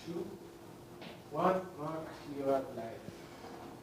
2, 1, Mark, you are live.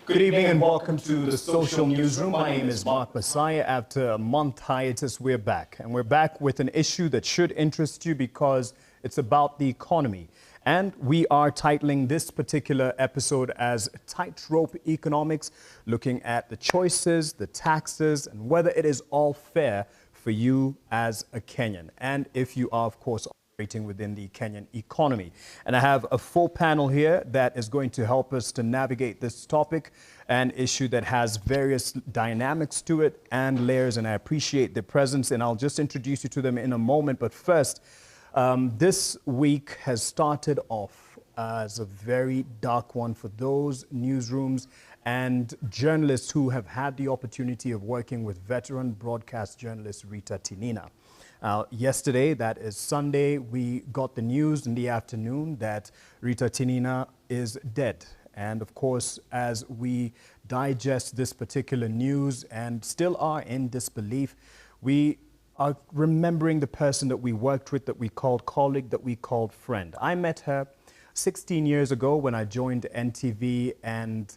Good evening and welcome to the Social Newsroom. My name is Mark Messiah. After a month hiatus, we're back. And we're back with an issue that should interest you because it's about the economy. And we are titling this particular episode as Tightrope Economics, looking at the choices, the taxes, and whether it is all fair for you as a Kenyan. And if you are, of course, operating within the Kenyan economy. And I have a full panel here that is going to help us to navigate this topic, an issue that has various dynamics to it and layers, and I appreciate their presence, and I'll just introduce you to them in a moment. But first, this week has started off as a very dark one for those newsrooms and journalists who have had the opportunity of working with veteran broadcast journalist Rita Tinina. Yesterday, that is Sunday, we got the news in the afternoon that Rita Tinina is dead. And of course, as we digest this particular news and still are in disbelief, we are remembering the person that we worked with, that we called colleague, that we called friend. I met her 16 years ago when I joined NTV, and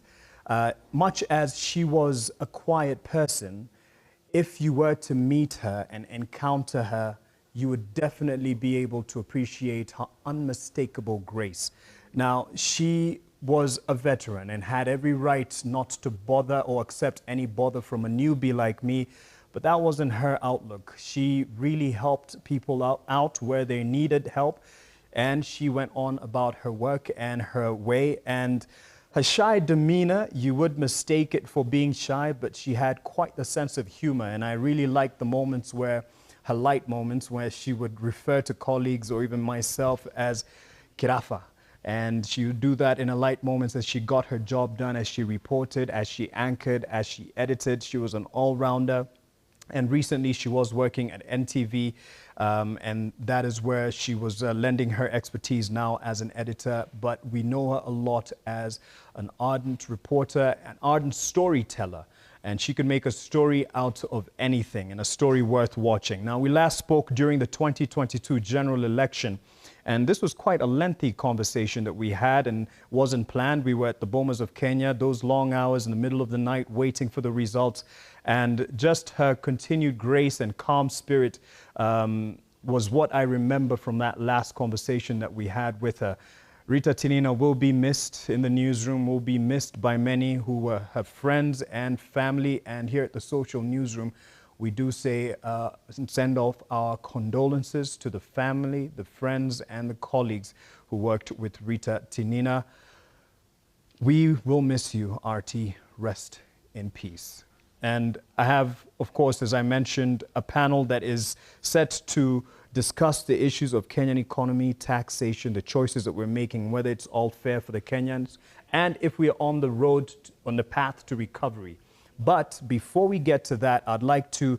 much as she was a quiet person, if you were to meet her and encounter her, you would definitely be able to appreciate her unmistakable grace. Now, she was a veteran and had every right not to bother or accept any bother from a newbie like me, but that wasn't her outlook. She really helped people out where they needed help, and she went on about her work and her way. And her shy demeanor, you would mistake it for being shy, but she had quite the sense of humor. And I really liked the moments where, her light moments, where she would refer to colleagues or even myself as Kirafa. And she would do that in her light moments as she got her job done, as she reported, as she anchored, as she edited. She was an all-rounder. And recently she was working at NTV, and that is where she was lending her expertise now as an editor. But we know her a lot as an ardent reporter, an ardent storyteller. And she could make a story out of anything, and a story worth watching. Now, we last spoke during the 2022 general election, and this was quite a lengthy conversation that we had and wasn't planned. We were at the Bomas of Kenya, those long hours in the middle of the night waiting for the results. And just her continued grace and calm spirit was what I remember from that last conversation that we had with her. Rita Tinina will be missed in the newsroom, will be missed by many who were her friends and family. And here at the Social Newsroom, we do say, send off our condolences to the family, the friends, and the colleagues who worked with Rita Tinina. We will miss you, RT. Rest in peace. And I have, of course, as I mentioned, a panel that is set to discuss the issues of Kenyan economy, taxation, the choices that we're making, whether it's all fair for the Kenyans, and if we are on the road, on the path to recovery. But before we get to that, I'd like to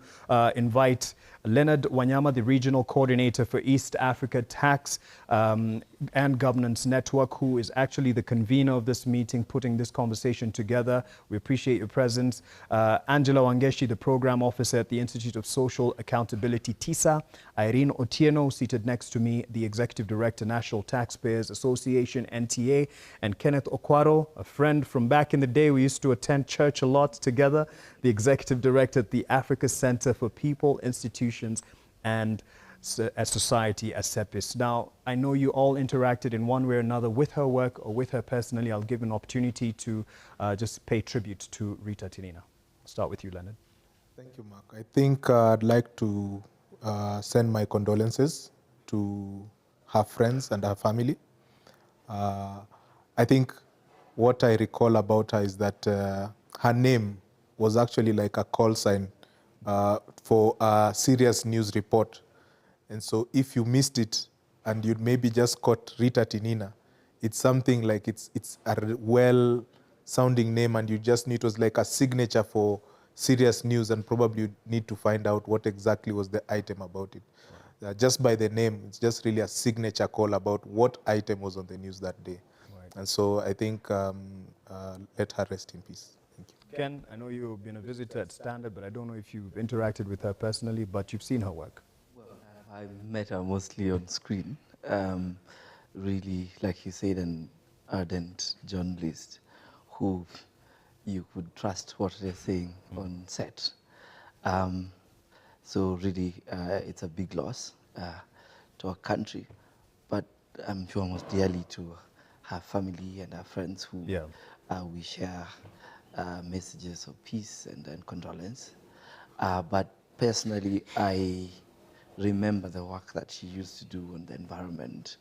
invite Leonard Wanyama, the Regional Coordinator for East Africa Tax and Governance Network, who is actually the convener of this meeting, putting this conversation together. We appreciate your presence. Angela Wangeshi, the Program Officer at the Institute of Social Accountability, TISA. Irene Otieno, seated next to me, the Executive Director, National Taxpayers Association, NTA. And Kenneth Okwaro, a friend from back in the day. We used to attend church a lot together, the Executive Director at the Africa Center for People, Institutions, and Society, ASEPIS. Now, I know you all interacted in one way or another with her work or with her personally. I'll give an opportunity to just pay tribute to Rita Tinina. I'll start with you, Leonard. Thank you, Mark. I think I'd like to send my condolences to her friends and her family. I think what I recall about her is that her name was actually like a call sign for a serious news report. And so if you missed it and you'd maybe just caught Rita Tinina, it's something like it's a well-sounding name, and you just need, it was like a signature for serious news, and probably you need to find out what exactly was the item about it. Just by the name, it's just really a signature call about what item was on the news that day. Right. And so I think let her rest in peace. Thank you. Ken, I know you've been a visitor at Standard, but I don't know if you've interacted with her personally, but you've seen her work. Well, I met her mostly on screen. really, like you said, an ardent journalist who you could trust what they're saying on set. Um, so really, it's a big loss to our country, but I'm sure most dearly to her family and her friends who Yeah. we share messages of peace and condolence. But personally, I remember the work that she used to do on the environment,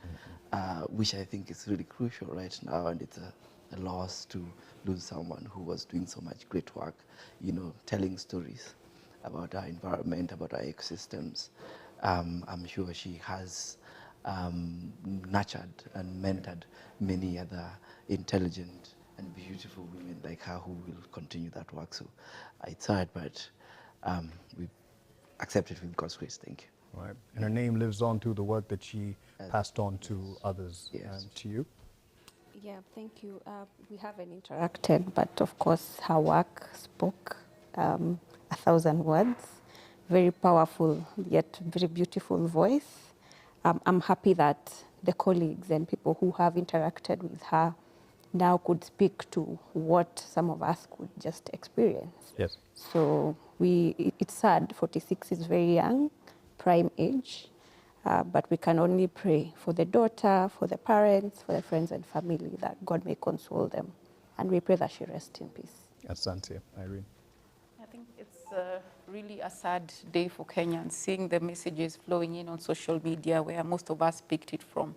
which I think is really crucial right now, and it's a loss to lose someone who was doing so much great work, you know, telling stories about our environment, about our ecosystems. I'm sure she has nurtured and mentored many other intelligent and beautiful women like her who will continue that work. So it's hard, but we accept it with God's grace. Thank you. Right. And her name lives on through the work that she passed on to others. Yes. And to you? Yeah, thank you. We haven't interacted, but of course, her work spoke 1,000 words. Very powerful, yet very beautiful voice. I'm happy that the colleagues and people who have interacted with her now could speak to what some of us could just experience. Yes. So it's sad, 46 is very young, prime age. But we can only pray for the daughter, for the parents, for the friends and family, that God may console them. And we pray that she rest in peace. Asante, Irene. I think it's really a sad day for Kenyans, seeing the messages flowing in on social media where most of us picked it from.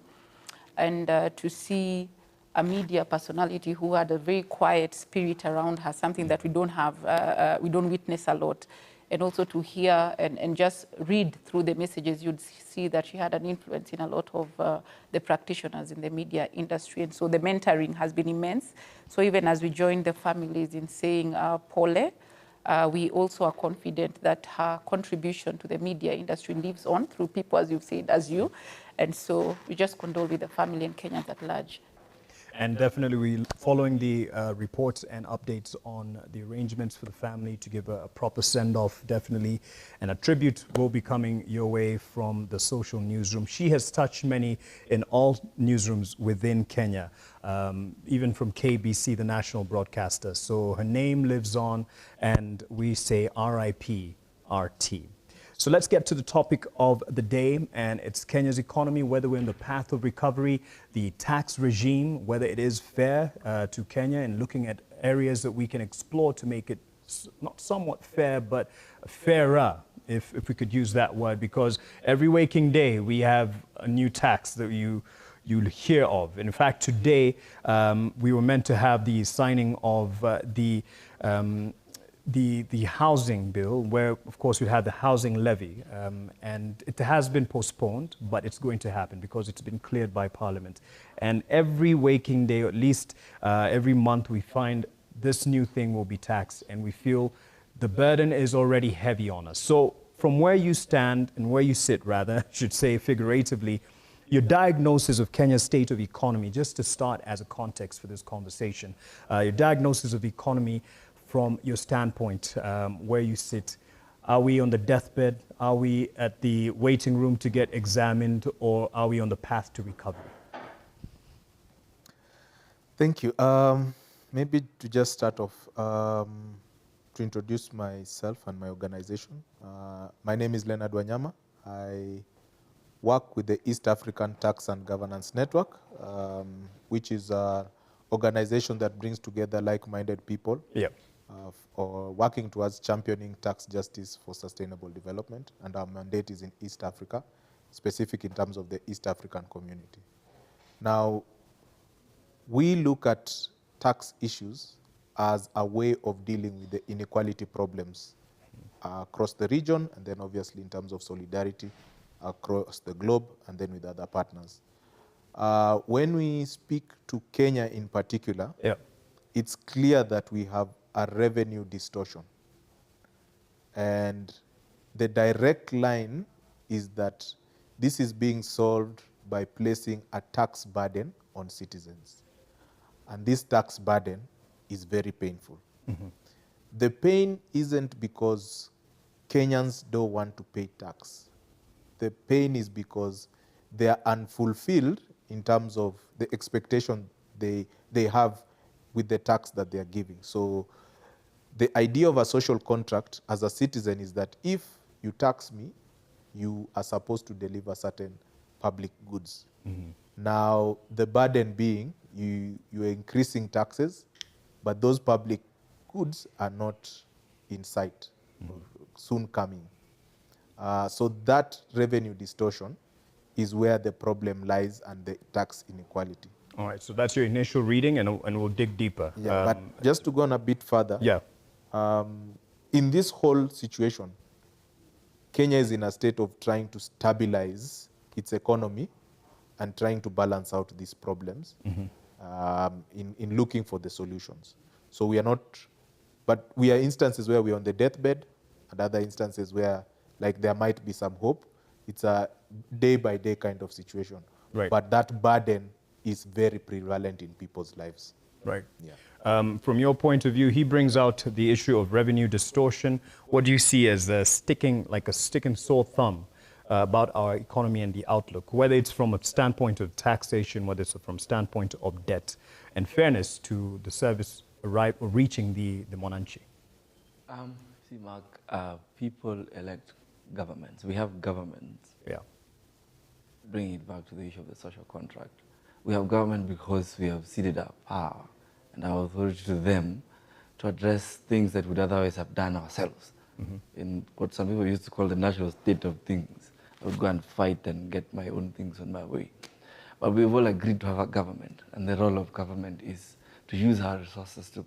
And to see a media personality who had a very quiet spirit around her, something that we don't have, we don't witness a lot. And also to hear and just read through the messages, you'd see that she had an influence in a lot of the practitioners in the media industry. And so the mentoring has been immense. So even as we join the families in saying Pole, we also are confident that her contribution to the media industry lives on through people, as you've said, as you. And so we just condole with the family and Kenyans at large. And definitely, we following the reports and updates on the arrangements for the family to give a proper send-off, definitely. And a tribute will be coming your way from the social newsroom. She has touched many in all newsrooms within Kenya, even from KBC, the national broadcaster. So her name lives on, and we say RIP RT. So let's get to the topic of the day, and it's Kenya's economy, whether we're in the path of recovery, the tax regime, whether it is fair to Kenya, and looking at areas that we can explore to make it not somewhat fair, but fairer, if we could use that word, because every waking day we have a new tax that you'll hear of. In fact, today we were meant to have the signing of the housing bill, where, of course, we had the housing levy, and it has been postponed, but it's going to happen because it's been cleared by Parliament. And every waking day, or at least every month, we find this new thing will be taxed, and we feel the burden is already heavy on us. So from where you stand, and where you sit, rather, I should say figuratively, your diagnosis of Kenya's state of economy, just to start as a context for this conversation, your diagnosis of economy from your standpoint, where you sit. Are we on the deathbed? Are we at the waiting room to get examined? Or are we on the path to recovery? Thank you. Maybe to just start off, to introduce myself and my organization. My name is Leonard Wanyama. I work with the East African Tax and Governance Network, which is an organization that brings together like-minded people. Yep. Or working towards championing tax justice for sustainable development, and our mandate is in East Africa, specific in terms of the East African community. Now, we look at tax issues as a way of dealing with the inequality problems across the region, and then obviously in terms of solidarity across the globe, and then with other partners. When we speak to Kenya in particular, Yep. it's clear that we have a revenue distortion. And the direct line is that this is being solved by placing a tax burden on citizens. And this tax burden is very painful. Mm-hmm. The pain isn't because Kenyans don't want to pay tax. The pain is because they are unfulfilled in terms of the expectation they have with the tax that they are giving. So the idea of a social contract as a citizen is that if you tax me, you are supposed to deliver certain public goods. Now, the burden being you're increasing taxes, but those public goods are not in sight, soon coming. So that revenue distortion is where the problem lies and the tax inequality. All right, so that's your initial reading, and we'll dig deeper. Yeah, but just to go on a bit further, Yeah. In this whole situation, Kenya is in a state of trying to stabilize its economy and trying to balance out these problems in looking for the solutions. So we are not, but we are instances where we're on the deathbed and other instances where like there might be some hope. It's a day-by-day kind of situation. Right. But that burden is very prevalent in people's lives. Right. Yeah. From your point of view, he brings out the issue of revenue distortion. What do you see as a sticking sore thumb about our economy and the outlook, whether it's from a standpoint of taxation, whether it's from a standpoint of debt and fairness to the service reaching the Mwananchi? See, Mark, people elect governments. We have governments. Yeah. Bringing it back to the issue of the social contract. We have government because we have ceded our power and our authority to them to address things that we'd otherwise have done ourselves. In what some people used to call the natural state of things. I would go and fight and get my own things on my way. But we've all agreed to have a government, and the role of government is to use our resources to,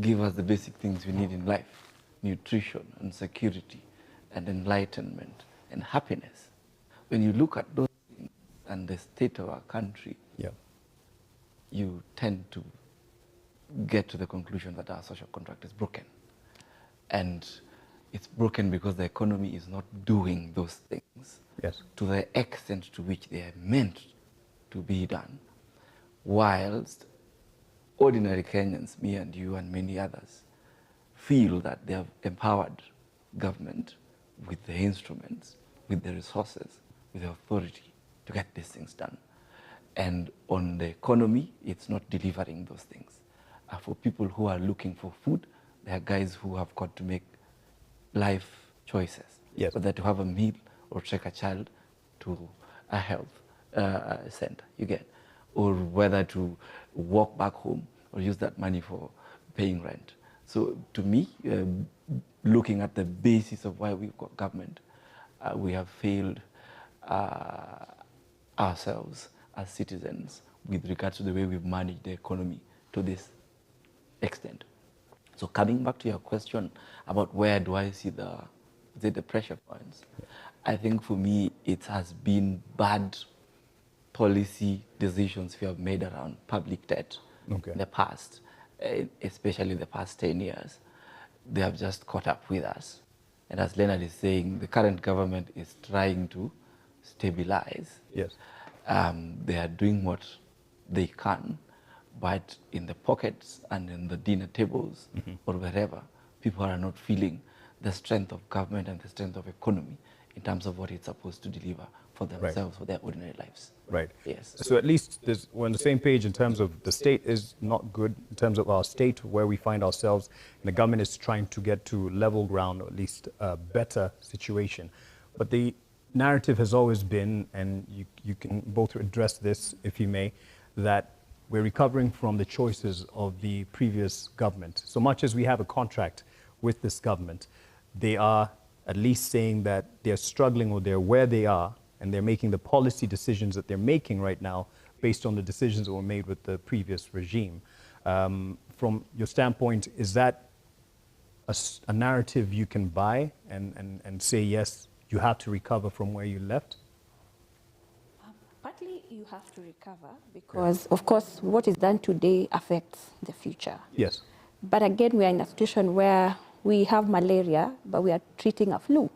give us the basic things we need in life: nutrition and security and enlightenment and happiness. When you look at those things and the state of our country, you tend to get to the conclusion that our social contract is broken. And it's broken because the economy is not doing those things to the extent to which they are meant to be done, whilst ordinary Kenyans, me and you and many others, feel that they have empowered government with the instruments, with the resources, with the authority to get these things done. And on the economy, it's not delivering those things. For people who are looking for food, there are guys who have got to make life choices, whether to have a meal or take a child to a health center, you get, or whether to walk back home or use that money for paying rent. So to me, looking at the basis of why we've got government, we have failed ourselves as citizens with regards to the way we've managed the economy to this extent. So coming back to your question about where do I see the pressure points, I think for me it has been bad policy decisions we have made around public debt in the past, especially the past 10 years. They have just caught up with us. And as Leonard is saying, the current government is trying to stabilize. They are doing what they can, but in the pockets and in the dinner tables or wherever, people are not feeling the strength of government and the strength of economy in terms of what it's supposed to deliver for themselves, for their ordinary lives. Right. Yes. So at least we're on the same page in terms of the state is not good in terms of our state, where we find ourselves, and the government is trying to get to level ground, or at least a better situation. But the narrative has always been, and you can both address this if you may, that we're recovering from the choices of the previous government. So much as we have a contract with this government, they are at least saying that they're struggling, or they're where they are, and they're making the policy decisions that they're making right now based on the decisions that were made with the previous regime. From your standpoint, is that a narrative you can buy and say, yes, you have to recover from where you left? Partly you have to recover because, of course, what is done today affects the future. Yes. But again, we are in a situation where we have malaria, but we are treating a flu.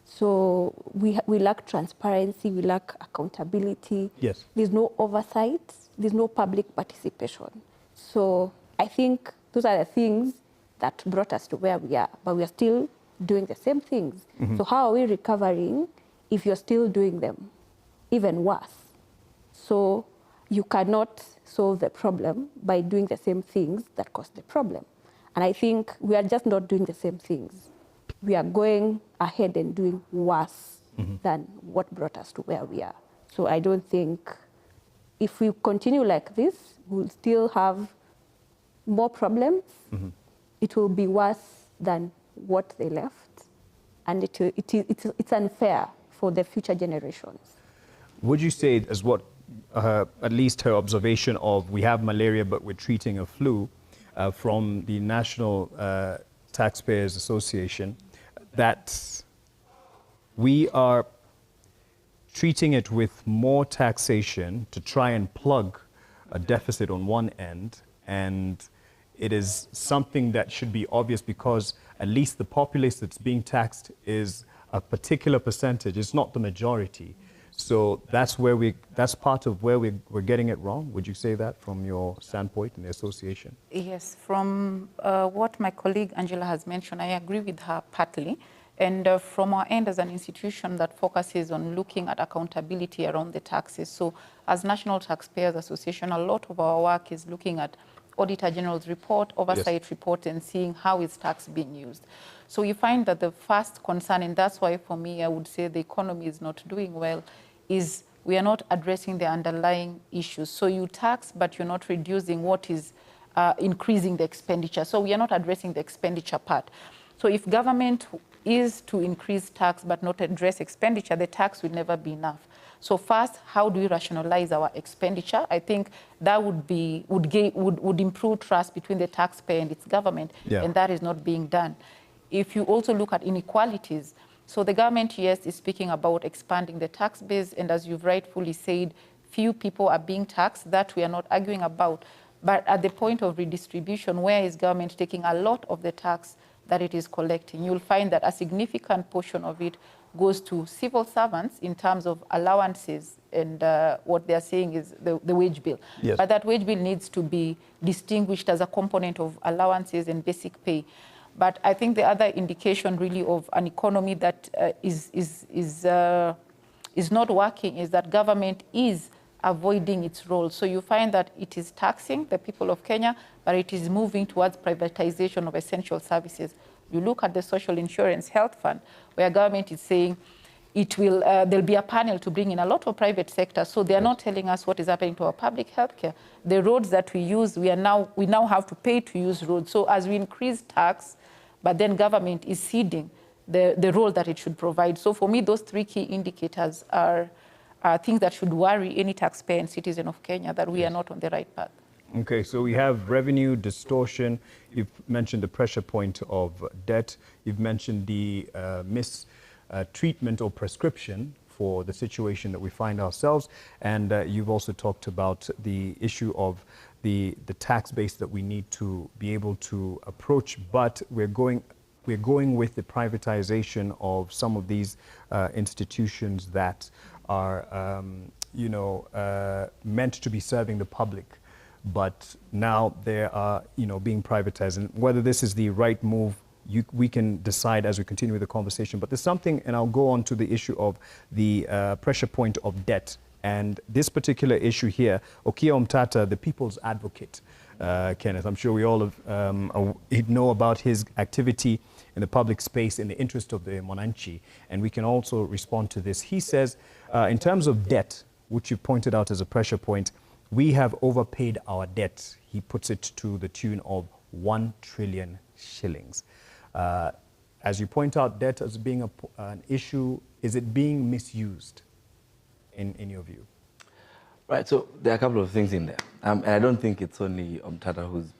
So we lack transparency, we lack accountability. Yes. There's no oversight, there's no public participation. So I think those are the things that brought us to where we are, but we are still doing the same things. So how are we recovering if you're still doing them even worse? So you cannot solve the problem by doing the same things that caused the problem. And I think we are just not doing the same things. We are going ahead and doing worse than what brought us to where we are. So I don't think if we continue like this, we'll still have more problems. It will be worse than what they left. And it's unfair for the future generations. Would you say, as what at least her observation of we have malaria but we're treating a flu from the National Taxpayers Association, that we are treating it with more taxation to try and plug a deficit on one end, and it is something that should be obvious because at least the populace that's being taxed is a particular percentage, it's not the majority. So that's part of where we're getting it wrong. Would you say that from your standpoint in the association? Yes, from what my colleague Angela has mentioned, I agree with her partly. And from our end as an institution that focuses on looking at accountability around the taxes. So as National Taxpayers Association, a lot of our work is looking at Auditor General's report, oversight report, and seeing how is tax being used. So you find that the first concern, and that's why for me I would say the economy is not doing well, is we are not addressing the underlying issues. So you tax, but you're not reducing what is increasing the expenditure. So we are not addressing the expenditure part. So if government is to increase tax but not address expenditure, the tax will never be enough. So first, how do we rationalize our expenditure? I think that would improve trust between the taxpayer and its government, and that is not being done. If you also look at inequalities, so the government, yes, is speaking about expanding the tax base, and as you've rightfully said, few people are being taxed. That we are not arguing about. But at the point of redistribution, where is government taking a lot of the tax that it is collecting? You'll find that a significant portion of it goes to civil servants in terms of allowances, and what they're saying is the wage bill. Yes. But that wage bill needs to be distinguished as a component of allowances and basic pay. But I think the other indication really of an economy that is not working is that government is avoiding its role. So you find that it is taxing the people of Kenya, but it is moving towards privatization of essential services. You look at the social insurance health fund, where government is saying it will, there'll be a panel to bring in a lot of private sector. So they are not telling us what is happening to our public health care. The roads that we use, we now have to pay to use roads. So as we increase tax, but then government is ceding the role that it should provide. So for me, those three key indicators are things that should worry any taxpayer and citizen of Kenya, that we are not on the right path. Okay, so we have revenue distortion. You've mentioned the pressure point of debt. You've mentioned the mistreatment or prescription for the situation that we find ourselves. And you've also talked about the issue of the tax base that we need to be able to approach, but we're going with the privatization of some of these institutions that are, meant to be serving the public, but now they are, being privatized. And whether this is the right move, we can decide as we continue with the conversation. But there's something, and I'll go on to the issue of the pressure point of debt. And this particular issue here, Okiya Omtata, the people's advocate, Kenneth, I'm sure we all know about his activity in the public space in the interest of the Mwananchi, and we can also respond to this. He says, in terms of debt, which you pointed out as a pressure point, we have overpaid our debt. He puts it to the tune of 1 trillion shillings. As you point out, debt as being an issue, is it being misused in your view? Right, so there are a couple of things in there. And I don't think it's only Omtata who's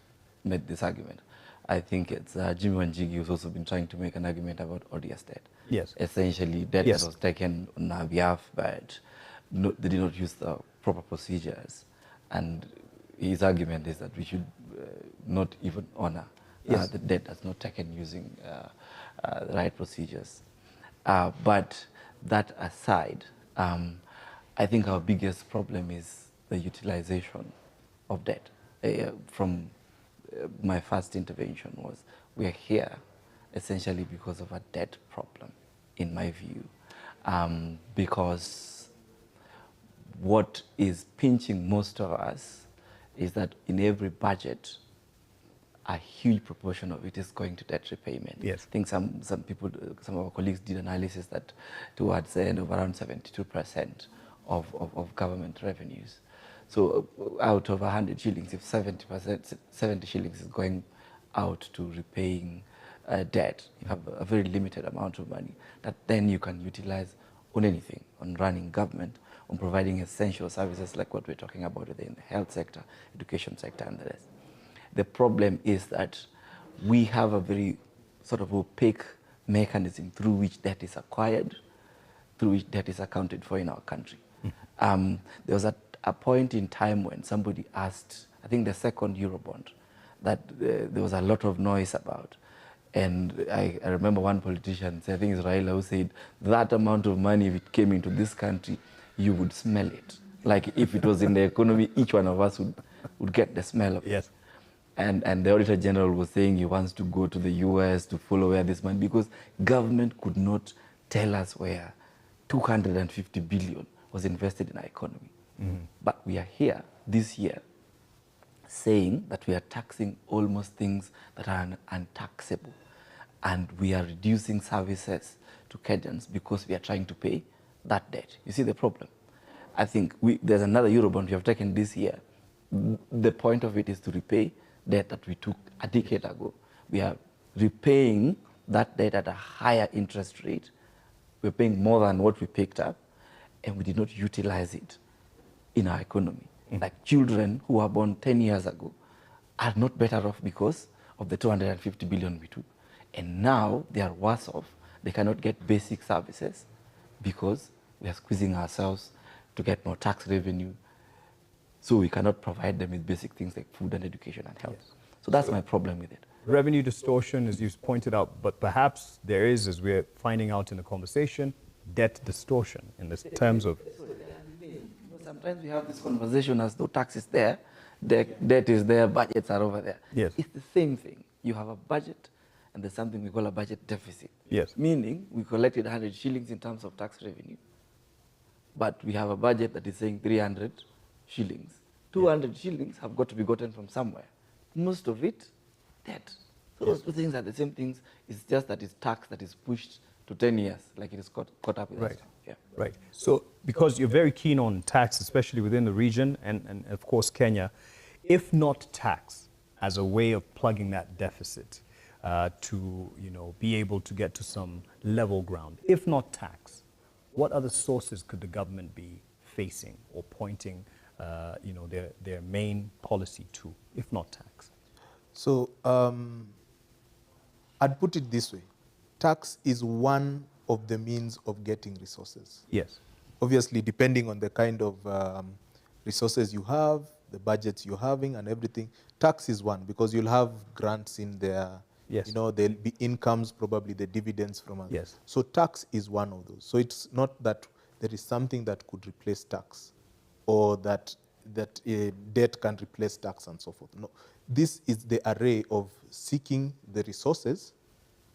made this argument. I think it's Jimmy Wanjigi who's also been trying to make an argument about odious debt. Yes. Essentially, debt that was taken on our behalf, but they did not use the proper procedures. And his argument is that we should not even honor the debt that's not taken using the right procedures. But that aside, I think our biggest problem is the utilization of debt. From my first intervention was, we are here essentially because of a debt problem, in my view, because what is pinching most of us is that in every budget, a huge proportion of it is going to debt repayment. Yes. I think some people, some of our colleagues did analysis that towards the end of around 72% of government revenues. So out of 100 shillings, if 70 shillings is going out to repaying debt, you have a very limited amount of money that then you can utilize on anything, on running government, on providing essential services like what we're talking about within the health sector, education sector, and the rest. The problem is that we have a very sort of opaque mechanism through which debt is acquired, through which debt is accounted for in our country. There was a point in time when somebody asked, I think the second Eurobond, that there was a lot of noise about. And I remember one politician, I think it's Raila, who said that amount of money, if it came into this country, you would smell it. Like if it was in the economy, each one of us would get the smell of it. Yes. And the Auditor General was saying he wants to go to the US to follow where this money, because government could not tell us where 250 billion was invested in our economy. But we are here this year saying that we are taxing almost things that are untaxable. And we are reducing services to Kenyans because we are trying to pay that debt. You see the problem? I think there's another Eurobond we have taken this year. The point of it is to repay debt that we took a decade ago. We are repaying that debt at a higher interest rate. We're paying more than what we picked up, and we did not utilize it in our economy. Like children who were born 10 years ago are not better off because of the 250 billion we took. And now they are worse off. They cannot get basic services because we are squeezing ourselves to get more tax revenue. So we cannot provide them with basic things like food and education and health. Yes. So that's my problem with it. Revenue distortion, as you've pointed out, but perhaps there is, as we're finding out in the conversation, debt distortion in the terms of... Sometimes we have this conversation as though tax is there, debt is there, budgets are over there. Yes. It's the same thing. You have a budget, and there's something we call a budget deficit. Yes. Meaning we collected 100 shillings in terms of tax revenue, but we have a budget that is saying 300 shillings. 200 shillings have got to be gotten from somewhere. Most of it, debt. So those two things are the same things. It's just that it's tax that is pushed to 10 years, like it is caught up with us. Yeah. Right. So because you're very keen on tax, especially within the region and of course Kenya, if not tax as a way of plugging that deficit to be able to get to some level ground, if not tax, what other sources could the government be facing or pointing their main policy to, if not tax? So I'd put it this way. Tax is one of the means of getting resources. Yes. Obviously, depending on the kind of resources you have, the budgets you're having and everything, tax is one, because you'll have grants in there. Yes. There'll be incomes, probably the dividends from others. Yes. So tax is one of those. So it's not that there is something that could replace tax, or that debt can replace tax and so forth. No, this is the array of seeking the resources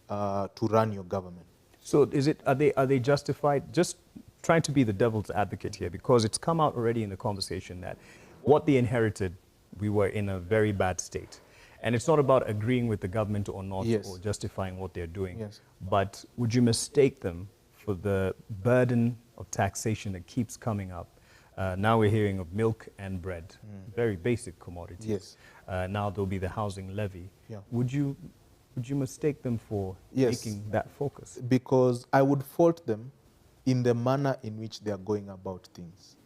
to run your government. So are they justified? Just trying to be the devil's advocate here, because it's come out already in the conversation that what they inherited, we were in a very bad state. And it's not about agreeing with the government or not, yes, or justifying what they're doing. Yes. But would you mistake them for the burden of taxation that keeps coming up? Now we're hearing of milk and bread, very basic commodities. Yes. Now there'll be the housing levy. Yeah. Would you mistake them for making that focus? Because I would fault them in the manner in which they are going about things.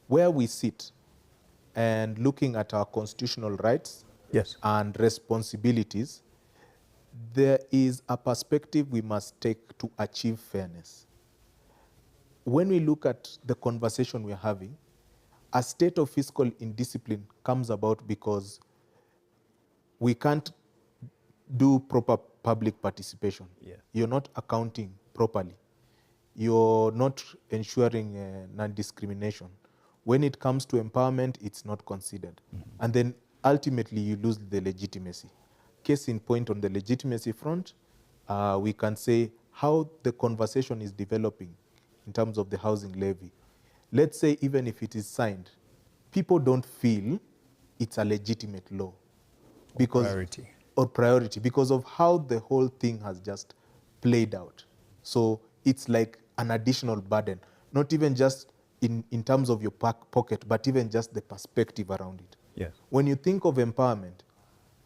Where we sit and looking at our constitutional rights, yes, and responsibilities, there is a perspective we must take to achieve fairness. When we look at the conversation we're having, a state of fiscal indiscipline comes about because we can't do proper public participation. Yeah. You're not accounting properly. You're not ensuring non-discrimination. When it comes to empowerment, it's not considered. And then ultimately you lose the legitimacy. Case in point, on the legitimacy front, we can say how the conversation is developing in terms of the housing levy. let's say even if it is signed, people don't feel it's a legitimate law. Priority because of how the whole thing has just played out. So it's like an additional burden, not even just in terms of your pocket, but even just the perspective around it. Yes. When you think of empowerment,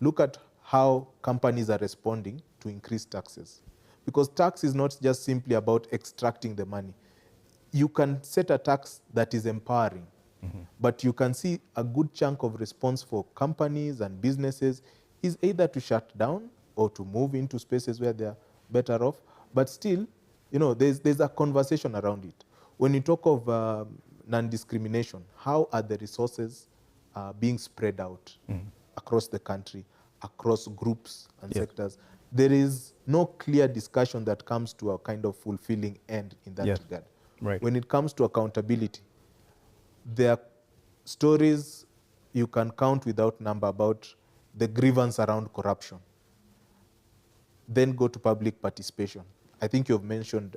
look at how companies are responding to increased taxes. Because tax is not just simply about extracting the money. You can set a tax that is empowering, but you can see a good chunk of response for companies and businesses is either to shut down or to move into spaces where they're better off. But still, there's a conversation around it. When you talk of non-discrimination, how are the resources being spread out across the country, across groups and sectors? There is no clear discussion that comes to a kind of fulfilling end in that regard. Right. When it comes to accountability, there are stories you can count without number about the grievance around corruption. Then go to public participation. I think you've mentioned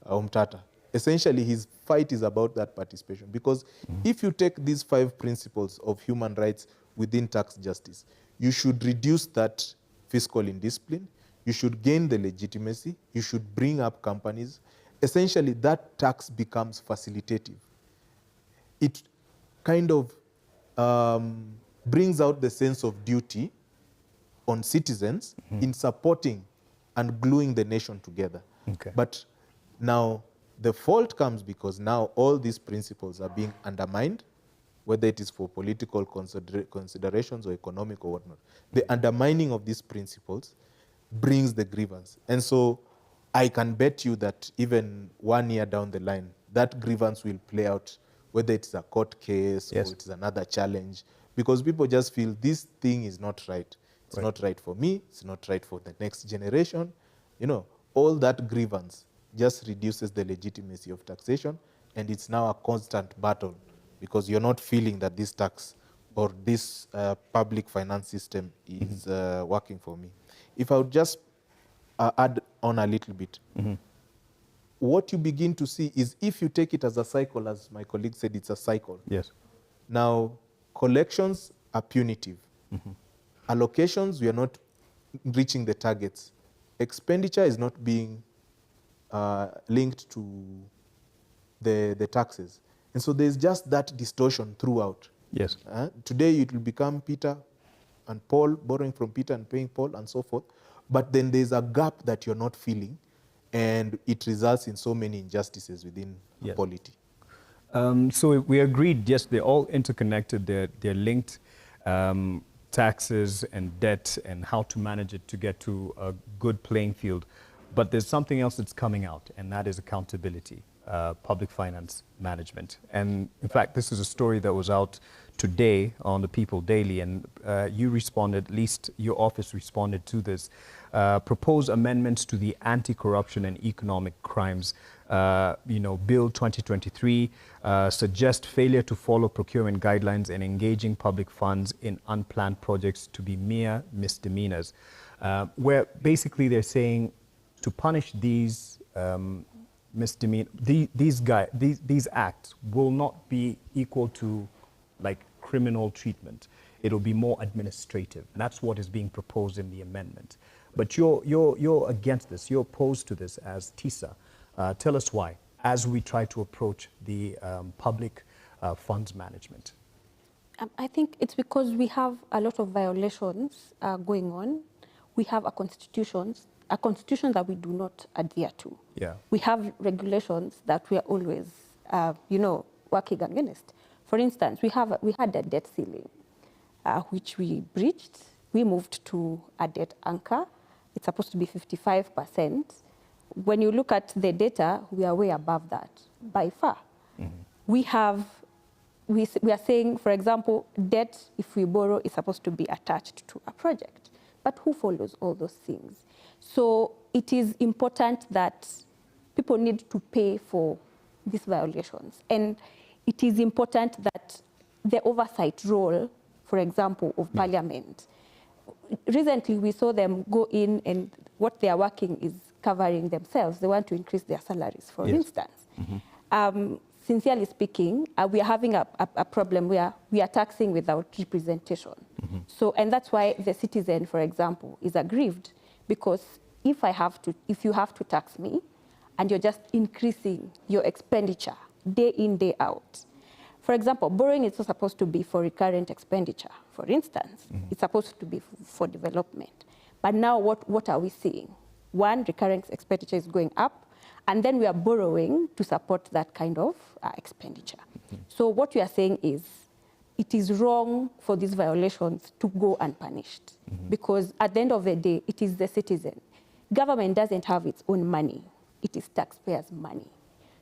Omtata. Essentially, his fight is about that participation. Because if you take these 5 principles of human rights within tax justice, you should reduce that fiscal indiscipline, you should gain the legitimacy, you should bring up companies. Essentially, that tax becomes facilitative. It kind of brings out the sense of duty on citizens in supporting and gluing the nation together. Okay. But now the fault comes because now all these principles are being undermined, whether it is for political considerations or economic or whatnot. The undermining of these principles brings the grievance. And so I can bet you that even 1 year down the line, that grievance will play out, whether it's a court case or it's another challenge, because people just feel this thing is not right. It's not right for me. It's not right for the next generation. All that grievance just reduces the legitimacy of taxation, and it's now a constant battle because you're not feeling that this tax or this public finance system is working for me. If I would just add on a little bit, what you begin to see is if you take it as a cycle, as my colleague said, it's a cycle. Yes. Now, collections are punitive. Allocations, we are not reaching the targets. Expenditure is not being linked to the taxes. And so there's just that distortion throughout. Yes. Today it will become Peter and Paul, borrowing from Peter and paying Paul and so forth. But then there's a gap that you're not filling, and it results in so many injustices within a polity. So we agreed, yes, they're all interconnected, they're linked. Taxes and debt and how to manage it to get to a good playing field. But there's something else that's coming out, and that is accountability, public finance management. And in fact, this is a story that was out today on the People Daily, and you responded, at least your office responded to this. Propose amendments to the Anti-Corruption and Economic Crimes Bill 2023 suggest failure to follow procurement guidelines and engaging public funds in unplanned projects to be mere misdemeanors, where basically they're saying to punish these these acts will not be equal to like criminal treatment. It'll be more administrative. And that's what is being proposed in the amendment. But you're against this. You're opposed to this as TISA. Tell us why, as we try to approach the public funds management. I think it's because we have a lot of violations going on. We have a constitution that we do not adhere to. Yeah. We have regulations that we are always, working against. For instance, we had a debt ceiling, which we breached. We moved to a debt anchor. It's supposed to be 55%. When you look at the data, we are way above that by far. We are saying, for example, debt, if we borrow, is supposed to be attached to a project. But who follows all those things? So it is important that people need to pay for these violations. And it is important that the oversight role, for example, of Parliament. Recently, we saw them go in, and what they are working is covering themselves. They want to increase their salaries, for instance. sincerely speaking, we are having a problem where we are taxing without representation. So, and that's why the citizen, for example, is aggrieved, because if you have to tax me, and you're just increasing your expenditure day in, day out. For example, borrowing is not supposed to be for recurrent expenditure. For instance, it's supposed to be for development. But now what are we seeing? One, recurrent expenditure is going up, and then we are borrowing to support that kind of expenditure. So what we are saying is, it is wrong for these violations to go unpunished, because at the end of the day, it is the citizen. Government doesn't have its own money. It is taxpayers' money.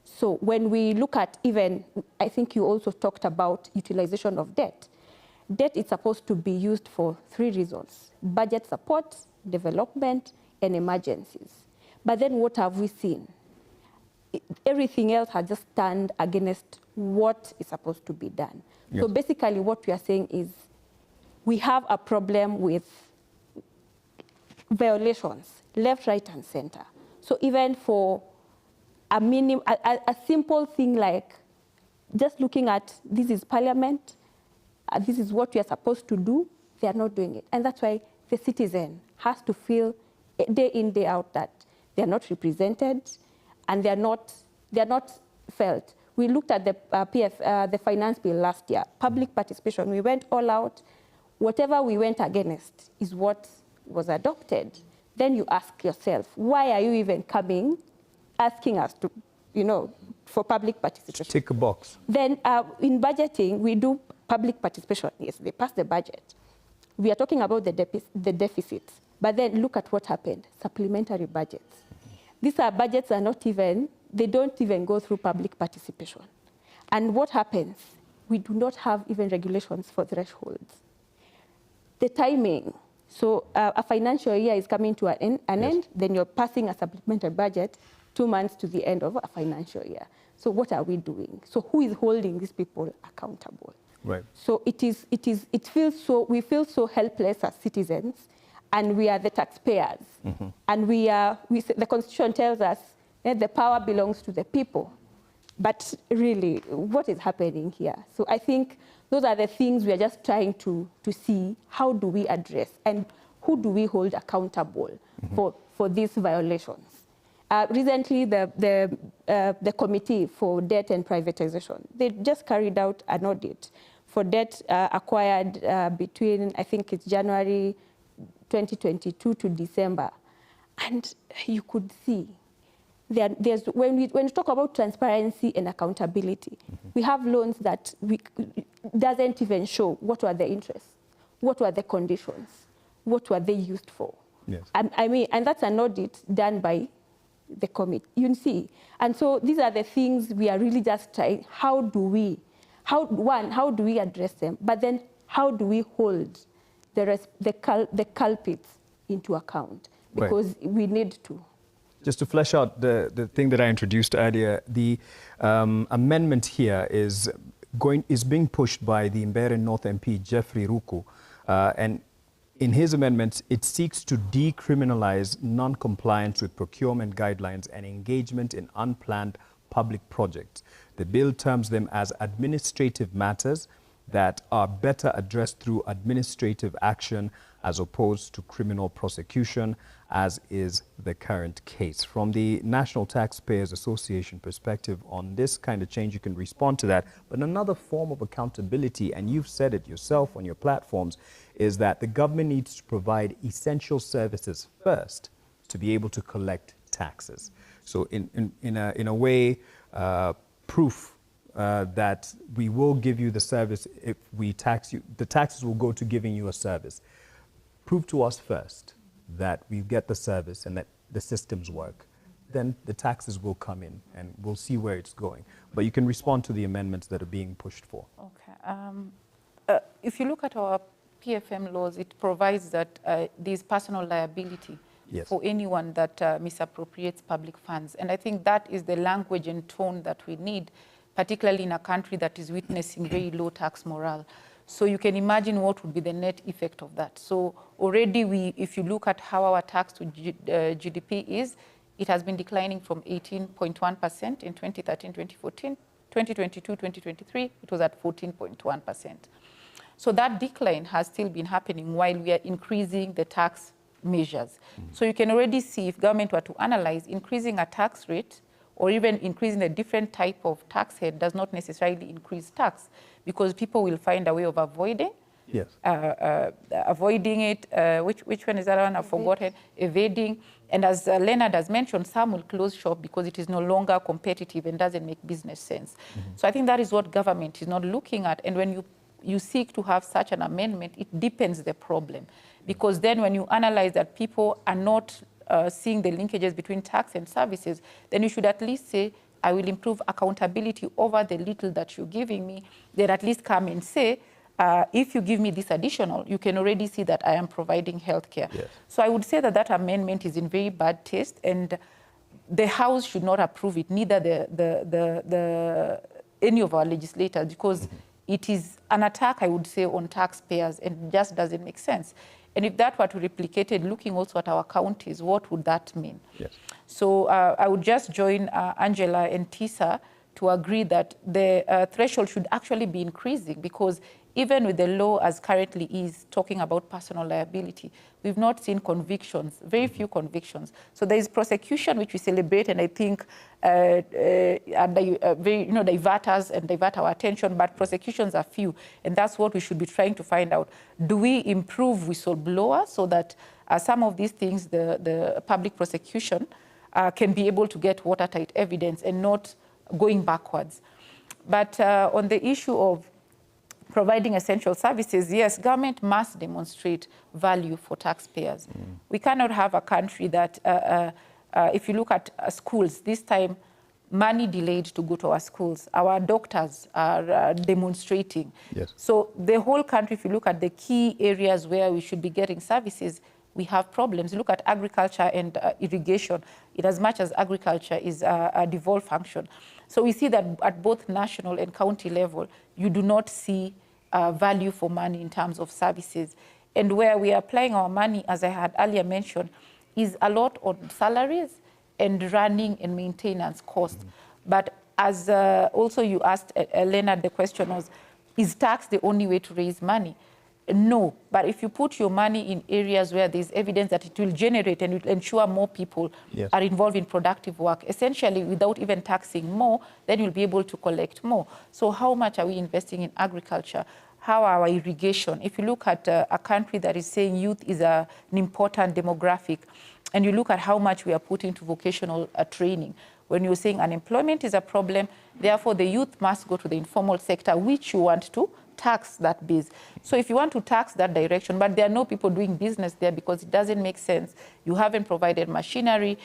So when we look at even, I think you also talked about utilization of debt. Debt is supposed to be used for 3 reasons: budget support, development, and emergencies. But then what have we seen? Everything else has just turned against what is supposed to be done. Yes. So basically what we are saying is, we have a problem with violations, left, right, and center. So even for a simple thing like just looking at, this is parliament, this is what we are supposed to do, they are not doing it. And that's why the citizen has to feel day in, day out that they are not represented and they are not felt. We looked at the finance bill last year, public participation. We went all out. Whatever we went against is what was adopted. Then you ask yourself, why are you even coming, asking us to, for public participation? Just tick a box. Then in budgeting, we do public participation. Yes, they passed the budget. We are talking about the deficits. But then look at what happened, supplementary budgets. These are budgets are not even, they don't even go through public participation. And what happens? We do not have even regulations for thresholds. The timing. So a financial year is coming to an end, then you're passing a supplementary budget 2 months to the end of a financial year. So what are we doing? So who is holding these people accountable? Right. So we feel so helpless as citizens, and we are the taxpayers. And the Constitution tells us that the power belongs to the people. But really, what is happening here? So I think those are the things we are just trying to see, how do we address and who do we hold accountable for these violations? Recently, the Committee for Debt and Privatization, they just carried out an audit for debt acquired between, I think it's January 2022 to December. And you could see, when we talk about transparency and accountability, we have loans that doesn't even show what were the interests, what were the conditions, what were they used for. Yes. And that's an audit done by the committee, you see. And so these are the things we are really just trying, how do we address them, but then how do we hold the culprits into account? Because we need to. Just to flesh out the thing that I introduced earlier, the amendment here is being pushed by the Mbeere North MP, Jeffrey Ruku, and in his amendment, it seeks to decriminalize non-compliance with procurement guidelines and engagement in unplanned public projects. The bill terms them as administrative matters that are better addressed through administrative action as opposed to criminal prosecution, as is the current case. From the National Taxpayers Association perspective on this kind of change, you can respond to that. But another form of accountability, and you've said it yourself on your platforms, is that the government needs to provide essential services first to be able to collect taxes. So in a way, proof that we will give you the service if we tax you, the taxes will go to giving you a service. Prove to us first that we get the service and that the systems work. Then the taxes will come in and we'll see where it's going. But you can respond to the amendments that are being pushed for. Okay. If you look at our PFM laws, it provides that there's personal liability for anyone that misappropriates public funds. And I think that is the language and tone that we need, particularly in a country that is witnessing very low tax morale. So you can imagine what would be the net effect of that. So already if you look at how our tax to GDP is, it has been declining from 18.1% in 2013-2014 2022, 2023, it was at 14.1%. So that decline has still been happening while we are increasing the tax measures. So you can already see if government were to analyze, increasing a tax rate or even increasing a different type of tax head does not necessarily increase tax, because people will find a way of avoiding. Yes. Avoiding it, which one is that one? I've forgotten. Evading. And as Leonard has mentioned, some will close shop because it is no longer competitive and doesn't make business sense. So I think that is what government is not looking at. And when you seek to have such an amendment, it deepens the problem. Because then when you analyze that people are not seeing the linkages between tax and services, then you should at least say, I will improve accountability over the little that you're giving me. Then at least come and say, if you give me this additional, you can already see that I am providing healthcare. Yes. So I would say that that amendment is in very bad taste, and the House should not approve it, neither any of our legislators, because it is an attack, I would say, on taxpayers, and just doesn't make sense. And if that were to be replicated, looking also at our counties, what would that mean? Yes. So I would just join Angela and Tisa to agree that the threshold should actually be increasing, because even with the law as currently is talking about personal liability, we've not seen convictions, very few convictions. So there is prosecution, which we celebrate, and I think divert us and divert our attention, but prosecutions are few. And that's what we should be trying to find out. Do we improve whistleblowers so that some of these things, the public prosecution, can be able to get watertight evidence and not going backwards? But on the issue of providing essential services, yes, government must demonstrate value for taxpayers. We cannot have a country that, if you look at schools, this time, money delayed to go to our schools. Our doctors are demonstrating. Yes. So the whole country, if you look at the key areas where we should be getting services, we have problems. Look at agriculture and irrigation, in as much as agriculture is a devolved function. So we see that at both national and county level, you do not see value for money in terms of services. And where we are applying our money, as I had earlier mentioned, is a lot on salaries and running and maintenance costs. But as also you asked, Leonard, the question was, is tax the only way to raise money? No, but if you put your money in areas where there's evidence that it will generate and it will ensure more people Yes. are involved in productive work, essentially without even taxing more, then you'll be able to collect more. So how much are we investing in agriculture? How are our irrigation? If you look at a country that is saying youth is an important demographic, and you look at how much we are putting to vocational training, when you're saying unemployment is a problem, therefore the youth must go to the informal sector, which you want to tax that base. So if you want to tax that direction, but there are no people doing business there because it doesn't make sense, you haven't provided machinery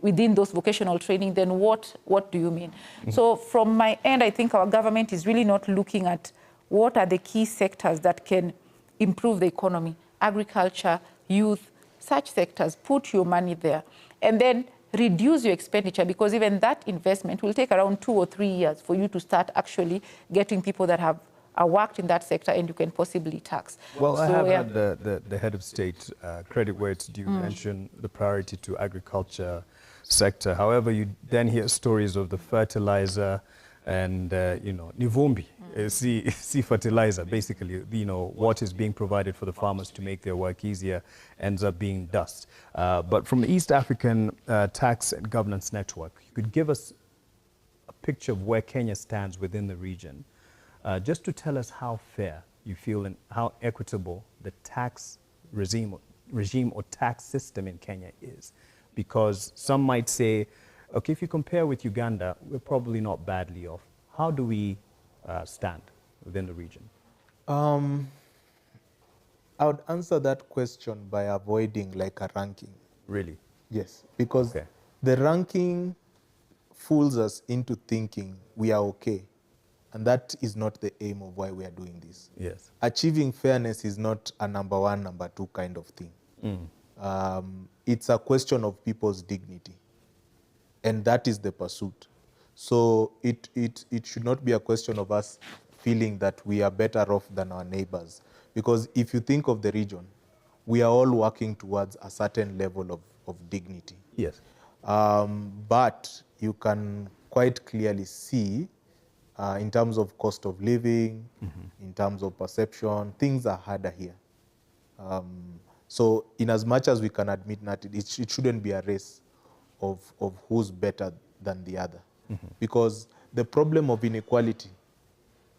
within those vocational training, then what do you mean? So from my end, I think our government is really not looking at what are the key sectors that can improve the economy, agriculture, youth, such sectors. Put your money there and then reduce your expenditure, because even that investment will take around 2 or 3 years for you to start actually getting people that have worked in that sector and you can possibly tax. Well, I So, have yeah. heard the head of state credit where it's due mention the priority to agriculture sector. However, you then hear stories of the fertilizer and, Nivumbi, sea fertilizer, basically, what is being provided for the farmers to make their work easier ends up being dust. But from the East African Tax and Governance Network, you could give us a picture of where Kenya stands within the region, just to tell us how fair you feel and how equitable the tax regime or tax system in Kenya is. Because some might say, okay, if you compare with Uganda, we're probably not badly off. How do we stand within the region? I would answer that question by avoiding like a ranking. Really? Yes, because Okay. the ranking fools us into thinking we are okay. And that is not the aim of why we are doing this. Yes. Achieving fairness is not a number one, number two kind of thing. It's a question of people's dignity. And that is the pursuit. So it should not be a question of us feeling that we are better off than our neighbors. Because if you think of the region, we are all working towards a certain level of dignity. Yes. But you can quite clearly see In terms of cost of living, in terms of perception, things are harder here. So in as much as we can admit that it shouldn't be a race of who's better than the other. Because the problem of inequality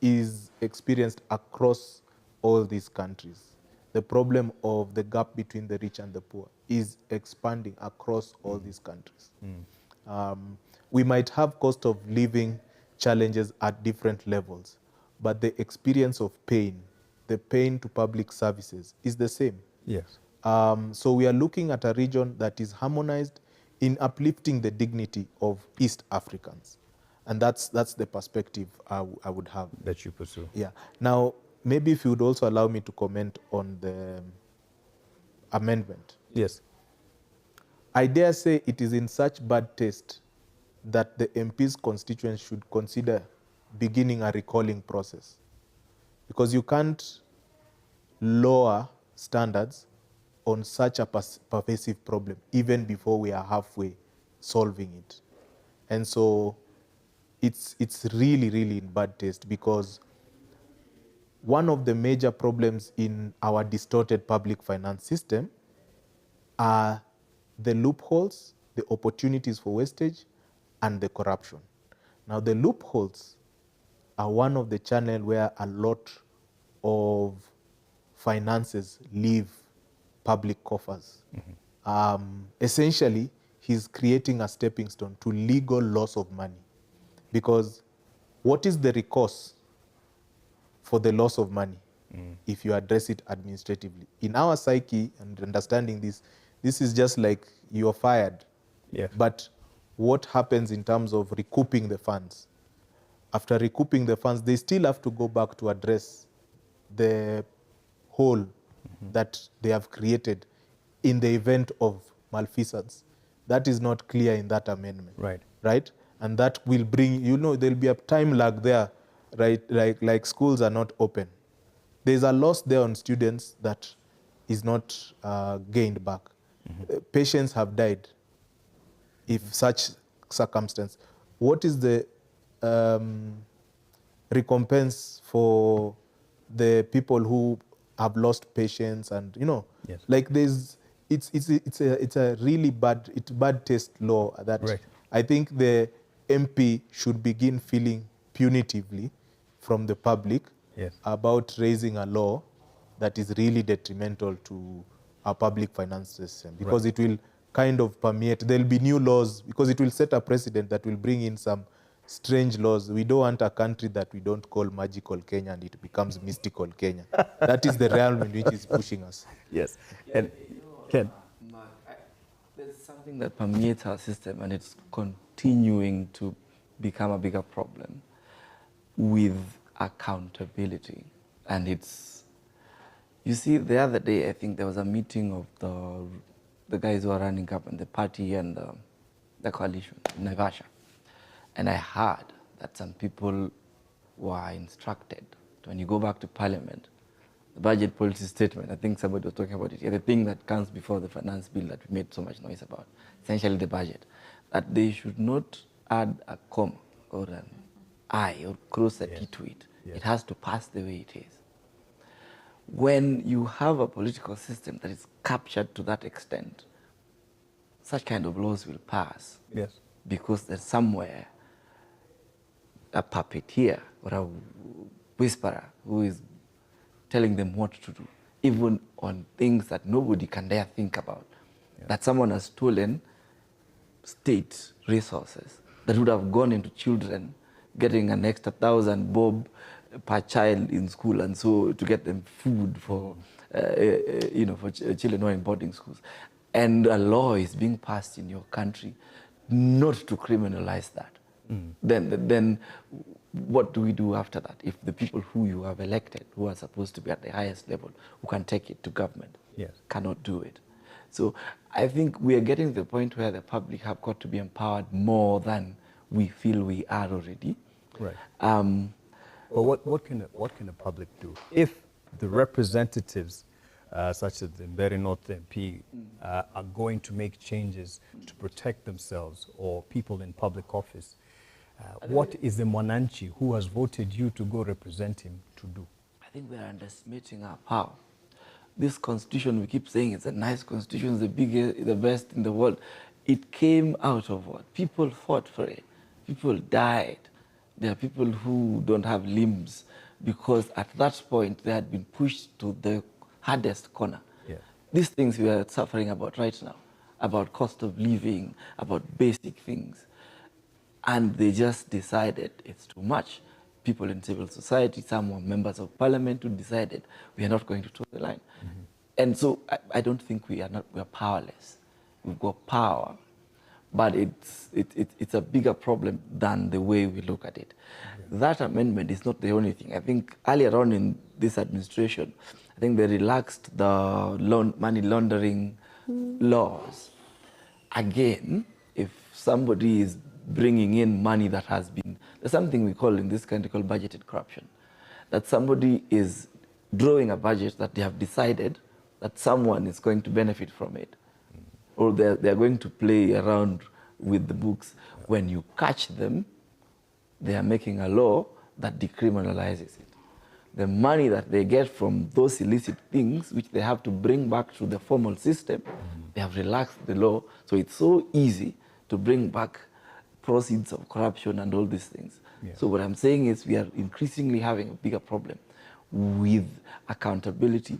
is experienced across all these countries. The problem of the gap between the rich and the poor is expanding across all these countries. We might have cost of living challenges at different levels, but the experience of pain, the pain to public services is the same. Yes. So we are looking at a region that is harmonized in uplifting the dignity of East Africans. And that's the perspective I would have. That you pursue. Yeah. Now, maybe if you would also allow me to comment on the amendment. Yes. I dare say it is in such bad taste that the MP's constituents should consider beginning a recalling process. Because you can't lower standards on such a pervasive problem even before we are halfway solving it. And so it's really, really in bad taste, because one of the major problems in our distorted public finance system are the loopholes, the opportunities for wastage, and the corruption. Now, the loopholes are one of the channels where a lot of finances leave public coffers. Essentially, he's creating a stepping stone to legal loss of money. Because what is the recourse for the loss of money if you address it administratively? In our psyche and understanding this is just like you're fired. Yes. But what happens in terms of recouping the funds? After recouping the funds, they still have to go back to address the hole that they have created in the event of malfeasance. That is not clear in that amendment. Right. Right? And that will bring, there'll be a time lag there, right? Like schools are not open. There's a loss there on students that is not gained back. Patients have died if such circumstance. What is the recompense for the people who have lost patients? And Yes. like it's a really bad taste law that Right. I think the MP should begin feeling punitively from the public Yes. about raising a law that is really detrimental to our public finance system, because it will kind of permeate. There'll be new laws, because it will set a precedent that will bring in some strange laws. We don't want a country that we don't call magical Kenya and it becomes mystical Kenya. That is the realm in which it's pushing us. Yes. And Ken. Mark, there's something that permeates our system, and it's continuing to become a bigger problem with accountability. And it's, you see, the other day, I think there was a meeting of the guys who are running up in the party and the coalition in Naivasha. And I heard that some people were instructed, when you go back to Parliament, the budget policy statement, I think somebody was talking about it here, the thing that comes before the finance bill that we made so much noise about, essentially the budget, that they should not add a comma or an I or cross a T to it. Yes. It has to pass the way it is. When you have a political system that is captured to that extent, such kind of laws will pass. Yes. Because there's somewhere a puppeteer or a whisperer who is telling them what to do, even on things that nobody can dare think about. Yeah. That someone has stolen state resources that would have gone into children getting an extra 1,000 bob per child in school, and so to get them food for, for children who are in boarding schools. And a law is being passed in your country not to criminalize that. Then what do we do after that? If the people who you have elected, who are supposed to be at the highest level, who can take it to government, cannot do it. So I think we are getting to the point where the public have got to be empowered more than we feel we are already. Right. Well, what can the public do if the representatives, such as the Mbere North MP, are going to make changes to protect themselves, or people in public office? What is the Mwananchi who has voted you to go represent him to do? I think we're underestimating our power. This constitution, we keep saying it's a nice constitution, it's the biggest, the best in the world. It came out of what? People fought for it. People died. There are people who don't have limbs because at that point they had been pushed to the hardest corner. Yeah. These things we are suffering about right now, about cost of living, about basic things. And they just decided it's too much. People in civil society, some were members of parliament who decided we are not going to toe the line. Mm-hmm. And so I don't think we are powerless. We've got power, but it's a bigger problem than the way we look at it. Yeah. That amendment is not the only thing. I think earlier on in this administration, I think they relaxed the money laundering laws. Again, if somebody is bringing in money that has been, there's something we call in this country called budgeted corruption, that somebody is drawing a budget that they have decided that someone is going to benefit from it, or they're going to play around with the books. When you catch them, they are making a law that decriminalizes it. The money that they get from those illicit things, which they have to bring back to the formal system, they have relaxed the law, so it's so easy to bring back proceeds of corruption and all these things. Yeah. So what I'm saying is we are increasingly having a bigger problem with accountability,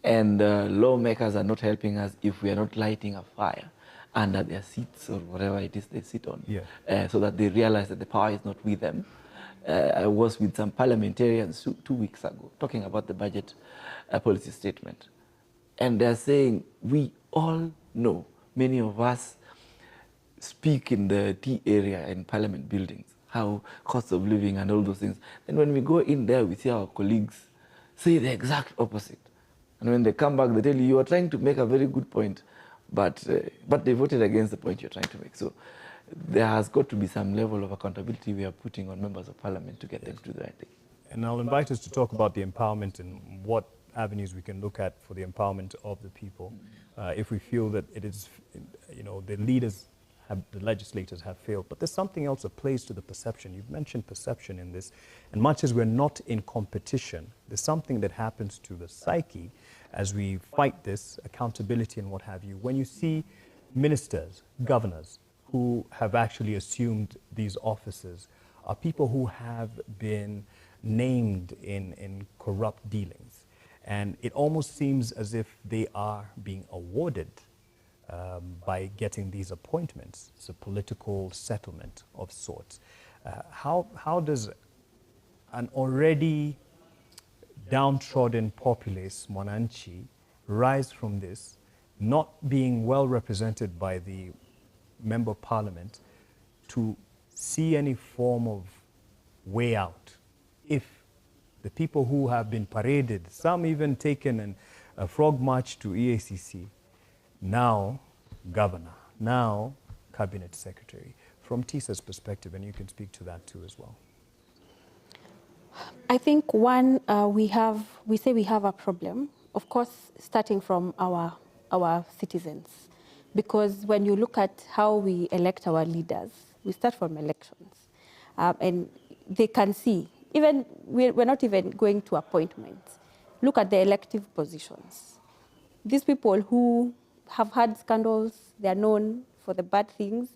and lawmakers are not helping us if we are not lighting a fire under their seats or whatever it is they sit on, yeah. So that they realize that the power is not with them. I was with some parliamentarians 2 weeks ago talking about the budget policy statement, and they're saying we all know, many of us speak in the T area in parliament buildings, how cost of living and all those things. Then when we go in there, we see our colleagues say the exact opposite. And when they come back, they tell you, you are trying to make a very good point, but they voted against the point you're trying to make. So there has got to be some level of accountability we are putting on members of parliament to get them to do the right thing. And I'll invite us to talk about the empowerment and what avenues we can look at for the empowerment of the people. If we feel that it is, the leaders, the legislators have failed. But there's something else that plays to the perception. You've mentioned perception in this. And much as we're not in competition, there's something that happens to the psyche as we fight this, accountability and what have you. When you see ministers, governors, who have actually assumed these offices, are people who have been named in corrupt dealings. And it almost seems as if they are being awarded by getting these appointments. It's a political settlement of sorts. How does an already downtrodden populace, Mwananchi, rise from this, not being well represented by the member of parliament, to see any form of way out if the people who have been paraded, some even taken a frog march to EACC, now governor, now cabinet secretary, from TISA's perspective, and you can speak to that too as well. I think one, we say we have a problem, of course, starting from our citizens. Because when you look at how we elect our leaders, we start from elections. And they can see, even we're not even going to appointments. Look at the elective positions. These people who have had scandals, they're known for the bad things.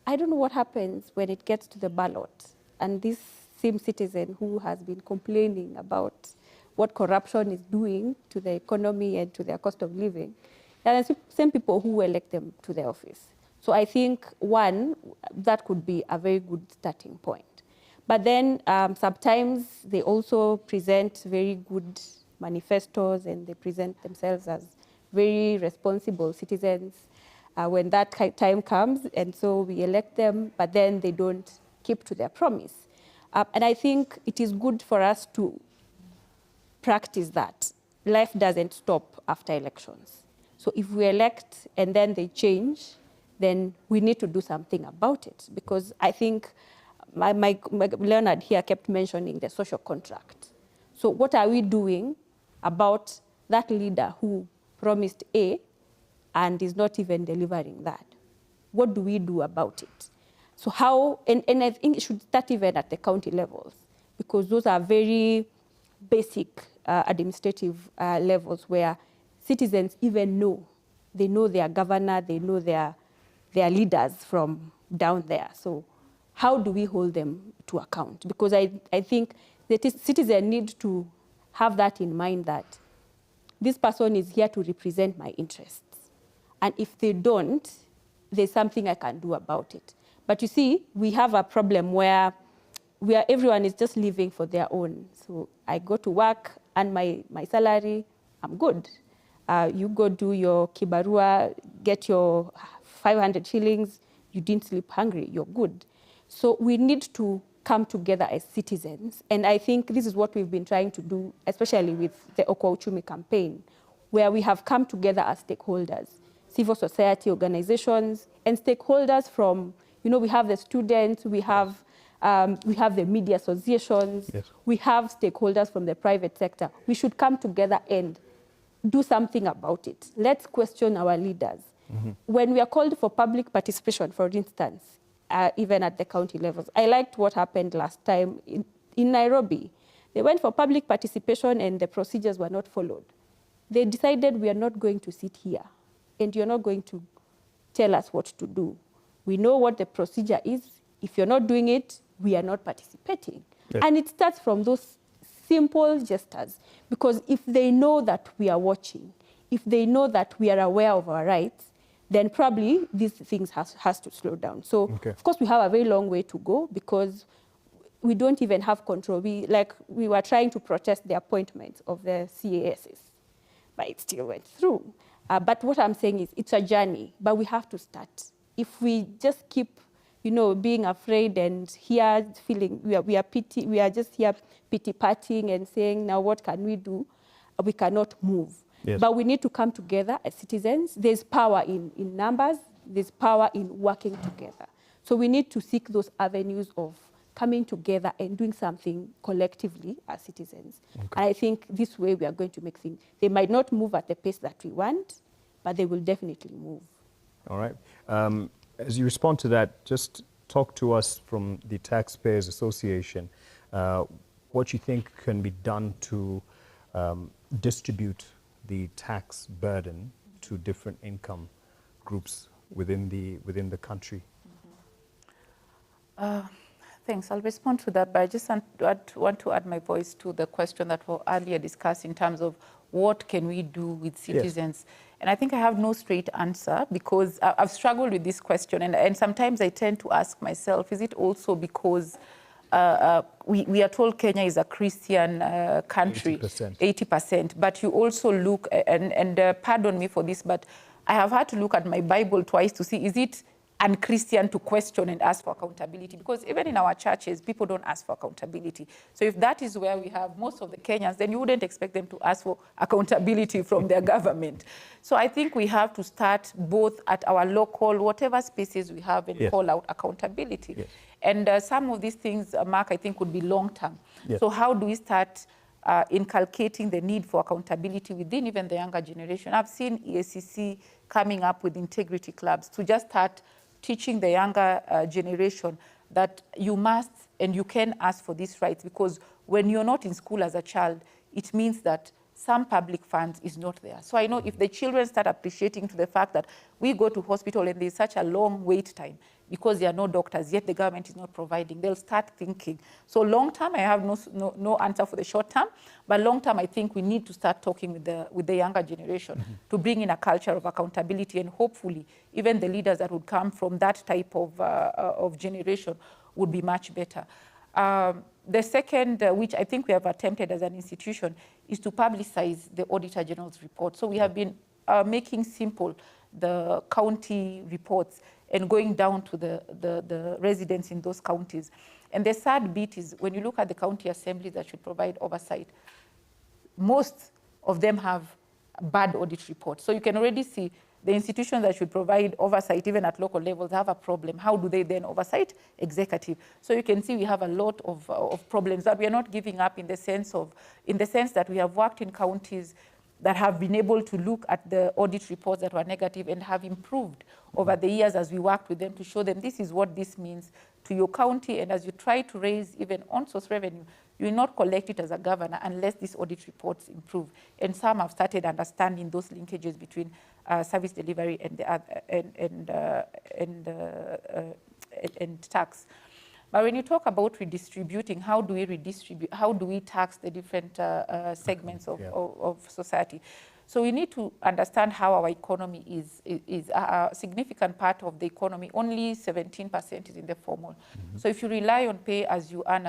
I don't know what happens when it gets to the ballot. And this same citizen who has been complaining about what corruption is doing to the economy and to their cost of living, and the same people who elect them to the office. So I think, one, that could be a very good starting point. But then sometimes they also present very good manifestos and they present themselves as very responsible citizens when that time comes. And so we elect them, but then they don't keep to their promise. And I think it is good for us to practice that. Life doesn't stop after elections. So if we elect and then they change, then we need to do something about it. Because I think my Leonard here kept mentioning the social contract. So what are we doing about that leader who promised A and is not even delivering that? What do we do about it? So how, and I think it should start even at the county levels, because those are very basic administrative levels where citizens even know. They know their governor, they know their leaders from down there. So how do we hold them to account? Because I think the citizen need to have that in mind, that this person is here to represent my interests. And if they don't, there's something I can do about it. But you see, we have a problem where everyone is just living for their own. So I go to work and my salary, I'm good. You go do your kibarua, get your 500 shillings, you didn't sleep hungry, you're good. So we need to come together as citizens. And I think this is what we've been trying to do, especially with the Okoa Uchumi campaign, where we have come together as stakeholders, civil society organizations, and stakeholders from, we have the students, we have the media associations, yes. We have stakeholders from the private sector. We should come together and do something about it. Let's question our leaders. Mm-hmm. When we are called for public participation, for instance, even at the county levels, I liked what happened last time in Nairobi. They went for public participation and the procedures were not followed. They decided, we are not going to sit here and you're not going to tell us what to do. We know what the procedure is. If you're not doing it, we are not participating. Yes. And it starts from those simple gestures, because if they know that we are watching, if they know that we are aware of our rights, then probably these things has to slow down. So, okay. Of course, we have a very long way to go, because we don't even have control. We were trying to protest the appointments of the CASs, but it still went through. But what I'm saying is, it's a journey, but we have to start. If we just keep, being afraid and here feeling we are just here pity-patting and saying, now what can we do? We cannot move. Yes. But we need to come together as citizens. There's power in numbers. There's power in working together. So we need to seek those avenues of coming together and doing something collectively as citizens. Okay. And I think this way we are going to make things. They might not move at the pace that we want, but they will definitely move. All right. As you respond to that, just talk to us from the Taxpayers Association, what you think can be done to distribute the tax burden to different income groups within the country. Thanks. I'll respond to that, but I just want to add my voice to the question that was earlier discussed in terms of what can we do with citizens. Yes. And I think I have no straight answer, because I've struggled with this question, and sometimes I tend to ask myself, is it also because we are told Kenya is a Christian country, 80%, but you also look, and pardon me for this, but I have had to look at my Bible twice to see, is it unchristian to question and ask for accountability? Because even in our churches, people don't ask for accountability. So if that is where we have most of the Kenyans, then you wouldn't expect them to ask for accountability from their government. So I think we have to start both at our local, whatever spaces we have, and yes. call out accountability. Yes. And some of these things, Mark, I think would be long-term. Yes. So how do we start inculcating the need for accountability within even the younger generation? I've seen EACC coming up with integrity clubs to just start teaching the younger generation that you must and you can ask for these rights, because when you're not in school as a child, it means that some public funds is not there. So I know if the children start appreciating to the fact that we go to hospital and there's such a long wait time because there are no doctors, yet the government is not providing, they'll start thinking. So long term, I have no answer for the short term, but long term, I think we need to start talking with the younger generation to bring in a culture of accountability, and hopefully even the leaders that would come from that type of generation would be much better. The second, which I think we have attempted as an institution, is to publicize the Auditor General's report. So we have been making simple the county reports and going down to the residents in those counties. And the sad bit is when you look at the county assemblies that should provide oversight, most of them have bad audit reports. So you can already see the institutions that should provide oversight, even at local levels, have a problem. How do they then oversight executive? So you can see we have a lot of problems that we are not giving up in the sense that we have worked in counties that have been able to look at the audit reports that were negative and have improved over the years as we worked with them to show them this is what this means to your county. And as you try to raise even on-source revenue, you will not collect it as a governor unless these audit reports improve. And some have started understanding those linkages between service delivery and the and tax. But when you talk about redistributing, how do we redistribute? How do we tax the different segments of society? So we need to understand how our economy is a significant part of the economy. Only 17% is in the formal. So if you rely on pay as you earn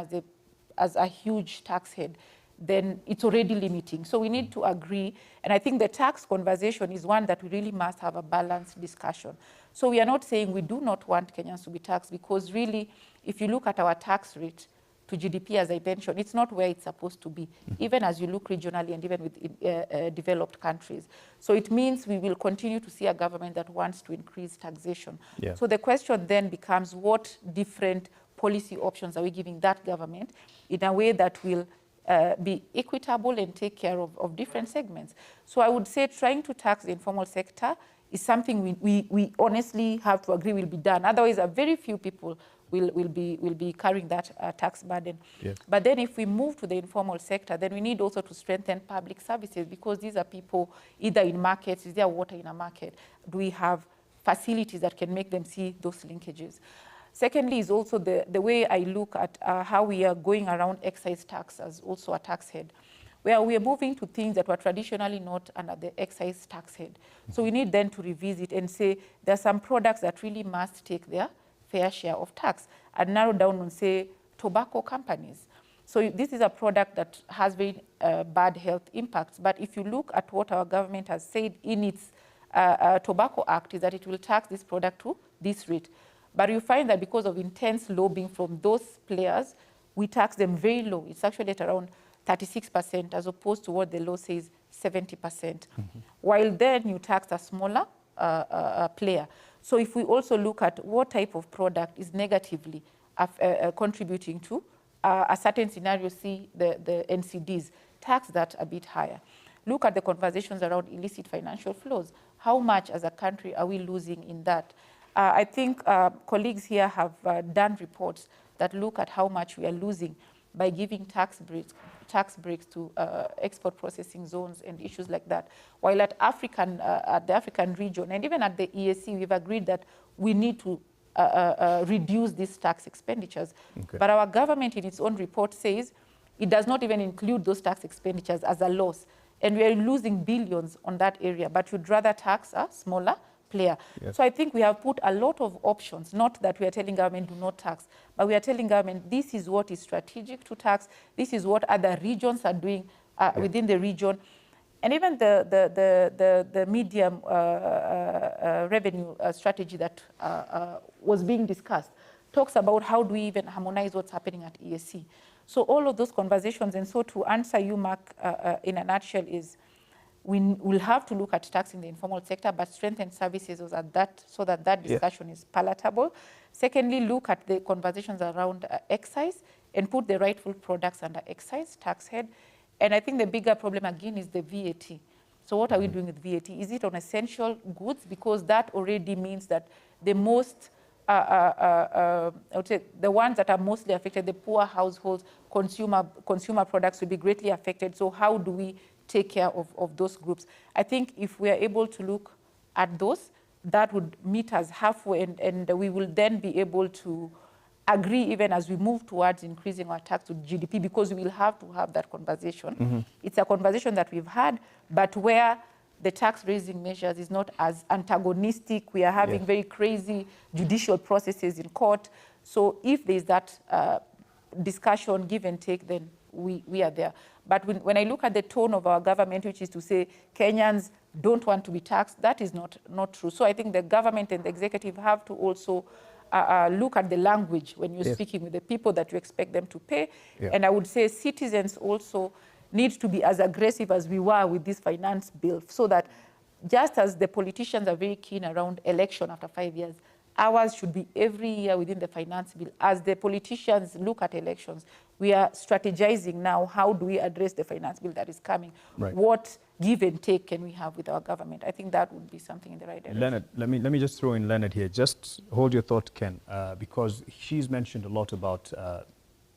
as a huge tax head, then it's already limiting. So we need to agree. And I think the tax conversation is one that we really must have a balanced discussion. So we are not saying we do not want Kenyans to be taxed, because really, if you look at our tax rate to GDP, as I mentioned, it's not where it's supposed to be, even as you look regionally and even with developed countries. So it means we will continue to see a government that wants to increase taxation. Yeah. So the question then becomes, what different policy options are we giving that government in a way that will be equitable and take care of different segments? So I would say trying to tax the informal sector is something we honestly have to agree will be done. Otherwise, a very few people will be carrying that tax burden. Yes. But then if we move to the informal sector, then we need also to strengthen public services, because these are people either in markets. Is there water in a market? Do we have facilities that can make them see those linkages? Secondly is also the way I look at how we are going around excise tax as also a tax head, where we are moving to things that were traditionally not under the excise tax head. So we need then to revisit and say there are some products that really must take their fair share of tax, and narrow down on, say, tobacco companies. So this is a product that has very bad health impacts. But if you look at what our government has said in its Tobacco Act, is that it will tax this product to this rate. But you find that because of intense lobbying from those players, we tax them very low. It's actually at around 36%, as opposed to what the law says, 70%. While then you tax a smaller player. So if we also look at what type of product is negatively contributing to a certain scenario, see the NCDs, tax that a bit higher. Look at the conversations around illicit financial flows. How much as a country are we losing in that? I think colleagues here have done reports that look at how much we are losing by giving tax breaks to export processing zones and issues like that. While at the African region and even at the EAC, we've agreed that we need to reduce these tax expenditures. Okay. But our government in its own report says it does not even include those tax expenditures as a loss. And we are losing billions on that area, but you'd rather tax a smaller player. Yes. So I think we have put a lot of options, not that we are telling government do not tax, but we are telling government this is what is strategic to tax, this is what other regions are doing within the region. And even the medium revenue strategy that was being discussed talks about how do we even harmonize what's happening at EAC. So all of those conversations, and so to answer you, Mark, in a nutshell is, we will have to look at taxing the informal sector, but strengthen services so that discussion is palatable. Secondly, look at the conversations around excise and put the rightful products under excise tax head. And I think the bigger problem again is the VAT. So what are we doing with VAT? Is it on essential goods? Because that already means that the most, I would say the ones that are mostly affected, the poor households, consumer products will be greatly affected. So how do we take care of those groups? I think if we are able to look at those, that would meet us halfway, and we will then be able to agree even as we move towards increasing our tax to GDP, because we will have to have that conversation. It's a conversation that we've had, but where the tax raising measures is not as antagonistic. We are having very crazy judicial processes in court. So if there's that discussion, give and take, then we are there. But when I look at the tone of our government, which is to say Kenyans don't want to be taxed, that is not true. So I think the government and the executive have to also look at the language when you're speaking with the people that you expect them to pay. And I would say citizens also need to be as aggressive as we were with this finance bill, so that just as the politicians are very keen around election after 5 years, Ours should be every year within the finance bill. As the politicians look at elections, we are strategizing now, how do we address the finance bill that is coming? Right. What give and take can we have with our government? I think that would be something in the right direction. Leonard, let me just throw in Leonard here. Just hold your thought, Ken, because she's mentioned a lot about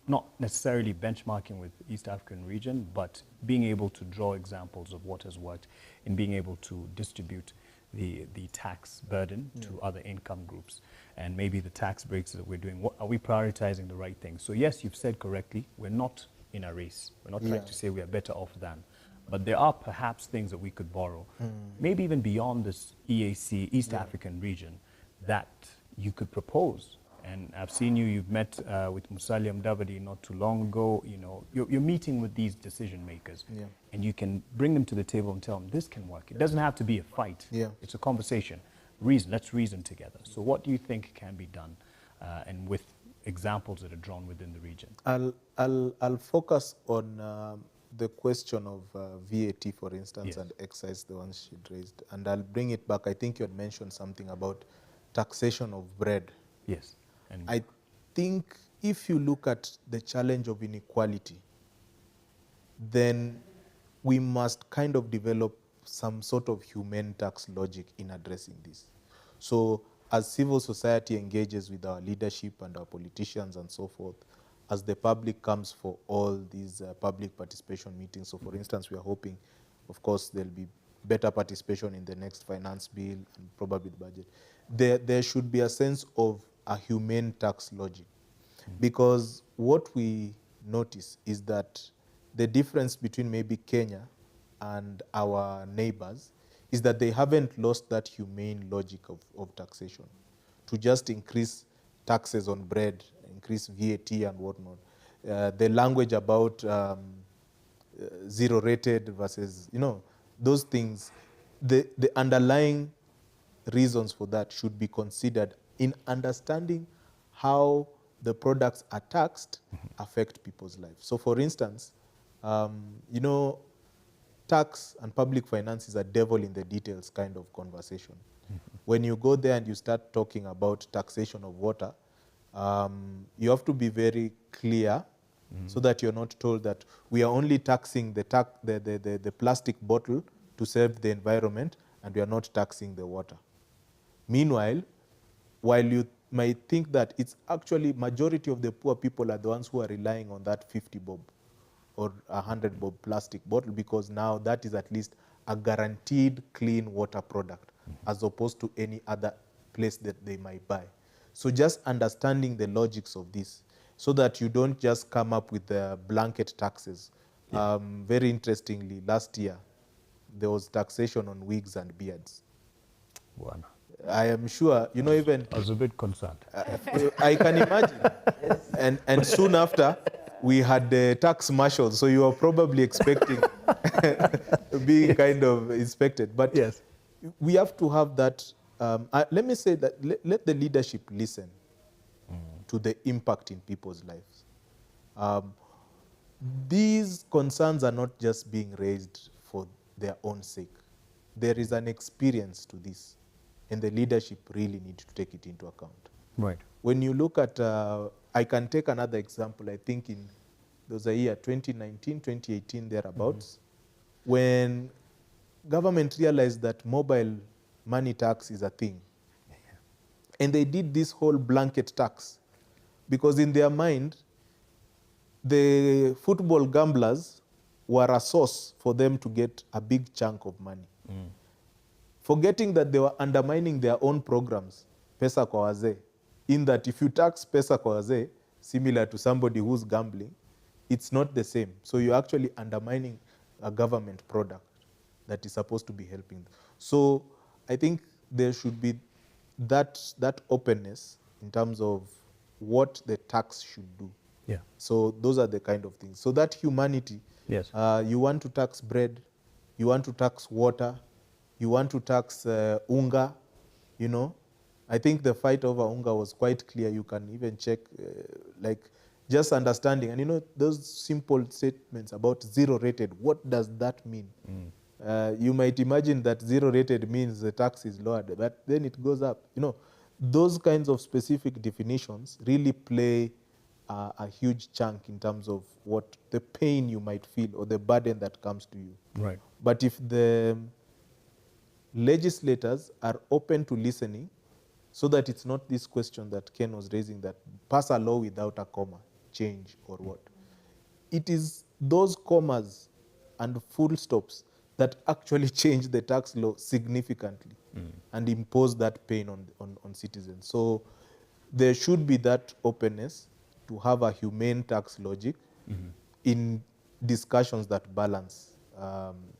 not necessarily benchmarking with East African region, but being able to draw examples of what has worked in being able to distribute the tax burden to other income groups, and maybe the tax breaks that we're doing. What, are we prioritizing the right things? So yes, you've said correctly, we're not in a race. We're not trying to say we are better off than. But there are perhaps things that we could borrow, maybe even beyond this EAC, East African region, that you could propose. And I've seen you've met with Musalia Mudavadi not too long ago. You know, you're meeting with these decision makers, and you can bring them to the table and tell them this can work. It doesn't have to be a fight. It's a conversation. Let's reason together. So what do you think can be done, and with examples that are drawn within the region? I'll focus on the question of VAT, for instance, and excise, the ones she raised. And I'll bring it back. I think you had mentioned something about taxation of bread. Yes. And I think if you look at the challenge of inequality, then we must kind of develop some sort of humane tax logic in addressing this. So as civil society engages with our leadership and our politicians and so forth, as the public comes for all these public participation meetings. So for instance, we are hoping, of course, there'll be better participation in the next finance bill and probably the budget. There should be a sense of a humane tax logic. Because what we notice is that the difference between maybe Kenya and our neighbors is that they haven't lost that humane logic of taxation to just increase taxes on bread, increase VAT and whatnot. The language about zero rated versus, you know, those things, the underlying reasons for that should be considered in understanding how the products are taxed affect people's lives. So for instance, you know, tax and public finance is a devil in the details kind of conversation. When you go there and you start talking about taxation of water, you have to be very clear so that you're not told that we are only taxing the plastic bottle to save the environment and we are not taxing the water. Meanwhile, while you might think that it's actually majority of the poor people are the ones who are relying on that 50 bob or 100 bob plastic bottle, because now that is at least a guaranteed clean water product as opposed to any other place that they might buy. So just understanding the logics of this so that you don't just come up with blanket taxes. Very interestingly, last year, there was taxation on wigs and beards. Wow. I am sure, you know, even... I was a bit concerned. I can imagine. And soon after, we had the tax marshals, so you are probably expecting being kind of inspected. But yes, we have to have that. Let me say that let the leadership listen to the impact in people's lives. These concerns are not just being raised for their own sake. There is an experience to this, and the leadership really need to take it into account. right. When you look at, I can take another example, I think there was a year, 2019, 2018, thereabouts, when government realized that mobile money tax is a thing. And they did this whole blanket tax because in their mind, the football gamblers were a source for them to get a big chunk of money. Forgetting that they were undermining their own programs, Pesa kwa Wazee, in that if you tax Pesa kwa Wazee, similar to somebody who's gambling, it's not the same. So you're actually undermining a government product that is supposed to be helping them. So I think there should be that openness in terms of what the tax should do. Yeah. So those are the kind of things. So that humanity, Yes. You want to tax bread, you want to tax water, you want to tax unga, you know. I think the fight over unga was quite clear. You can even check, like, just understanding. And, you know, those simple statements about zero rated, what does that mean? You might imagine that zero rated means the tax is lowered, but then it goes up. You know, those kinds of specific definitions really play a huge chunk in terms of what the pain you might feel or the burden that comes to you. Right. But if the legislators are open to listening, so that it's not this question that Ken was raising, that pass a law without a comma, change or what. It is those commas and full stops that actually change the tax law significantly and impose that pain on citizens. So there should be that openness to have a humane tax logic in discussions that balance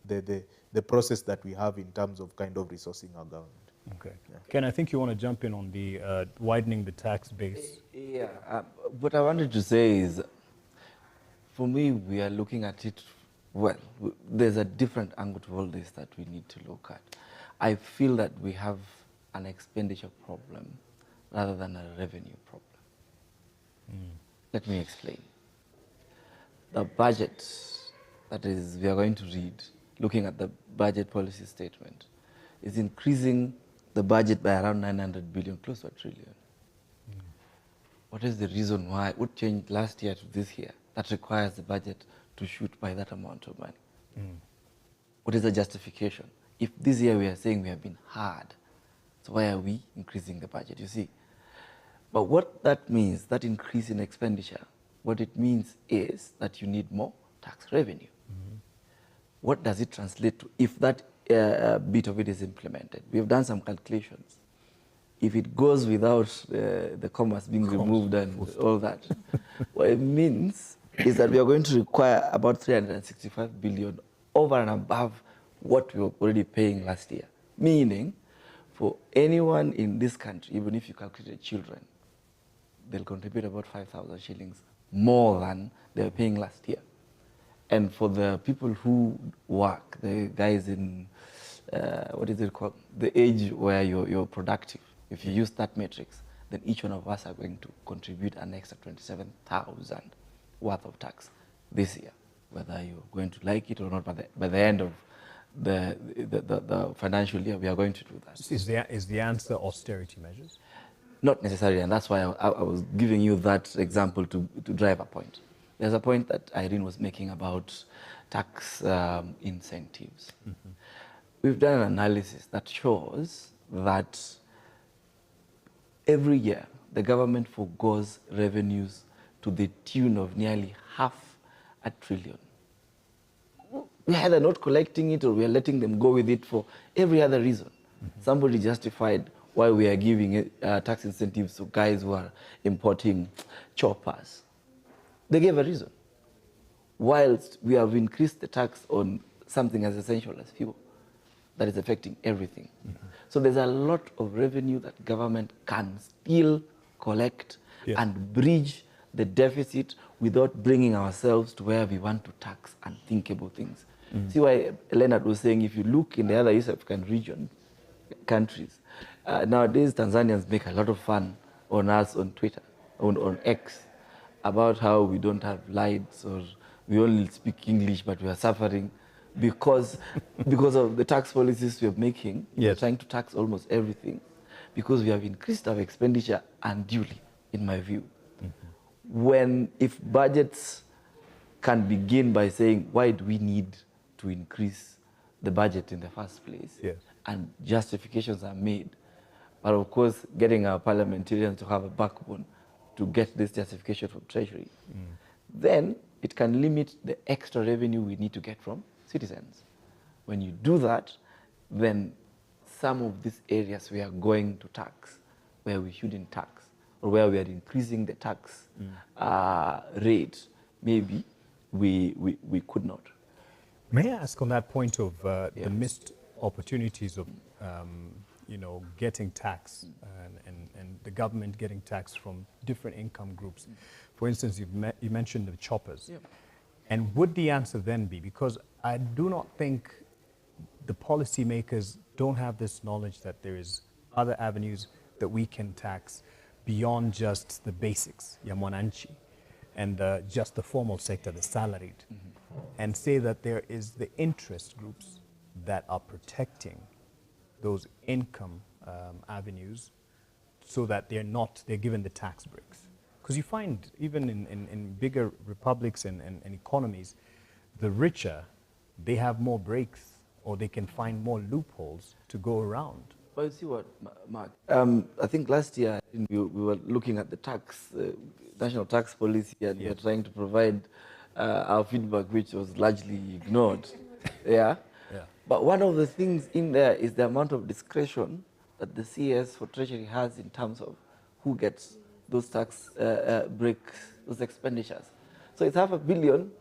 the process that we have in terms of kind of resourcing our government. Okay. Ken, I think you want to jump in on the widening the tax base. Yeah, what I wanted to say is, for me, we are looking at it, well, there's a different angle to all this that we need to look at. I feel that we have an expenditure problem rather than a revenue problem. Let me explain. The budget that is we are going to read, looking at the budget policy statement, is increasing the budget by around 900 billion, close to $1 trillion. What is the reason why? What changed last year to this year that requires the budget to shoot by that amount of money? What is the justification? If this year we are saying we have been hard, so why are we increasing the budget, you see? But what that means, that increase in expenditure, what it means is that you need more tax revenue. What does it translate to if that bit of it is implemented? We have done some calculations. If it goes without the commas being removed and all that, what it means is that we are going to require about 365 billion over and above what we were already paying last year. Meaning, for anyone in this country, even if you calculate children, they'll contribute about 5,000 shillings more than they were paying last year. And for the people who work, the guys in, what is it called? The age where you're productive, if you use that matrix, then each one of us are going to contribute an extra 27,000 worth of tax this year, whether you're going to like it or not. By the end of the financial year, we are going to do that. Is the answer austerity measures? Not necessarily, and that's why I was giving you that example to drive a point. There's a point that Irene was making about tax incentives. We've done an analysis that shows that every year the government forgoes revenues to the tune of nearly $500 billion. We're either not collecting it or we are letting them go with it for every other reason. Somebody justified why we are giving tax incentives to guys who are importing choppers. They gave a reason. Whilst we have increased the tax on something as essential as fuel, that is affecting everything. So there's a lot of revenue that government can still collect and bridge the deficit without bringing ourselves to where we want to tax unthinkable things. See why Leonard was saying, if you look in the other East African countries, nowadays Tanzanians make a lot of fun on us on Twitter, on X, about how we don't have lights or we only speak English, but we are suffering because of the tax policies we are making. Yes. We're trying to tax almost everything because we have increased our expenditure unduly, in my view. If budgets can begin by saying, why do we need to increase the budget in the first place? Yes. And justifications are made. But of course, getting our parliamentarians to have a backbone to get this justification from Treasury, then it can limit the extra revenue we need to get from citizens. When you do that, then some of these areas we are going to tax, where we shouldn't tax, or where we are increasing the tax rate, maybe we could not. May I ask on that point of the missed opportunities of getting tax and the government getting tax from different income groups? For instance, you mentioned the choppers. Yeah. And would the answer then be, because I do not think the policymakers don't have this knowledge that there is other avenues that we can tax beyond just the basics, ya mwananchi, and just the formal sector, the salaried, and say that there is the interest groups that are protecting those income avenues so that they're given the tax breaks? Because you find even in bigger republics and economies, the richer, they have more breaks or they can find more loopholes to go around. But you see what, Mark? I think last year we were looking at the national tax policy, and we were trying to provide our feedback, which was largely ignored. Yeah? Yeah. But one of the things in there is the amount of discretion that the CS for Treasury has in terms of who gets those tax breaks, those expenditures. So it's $500 million.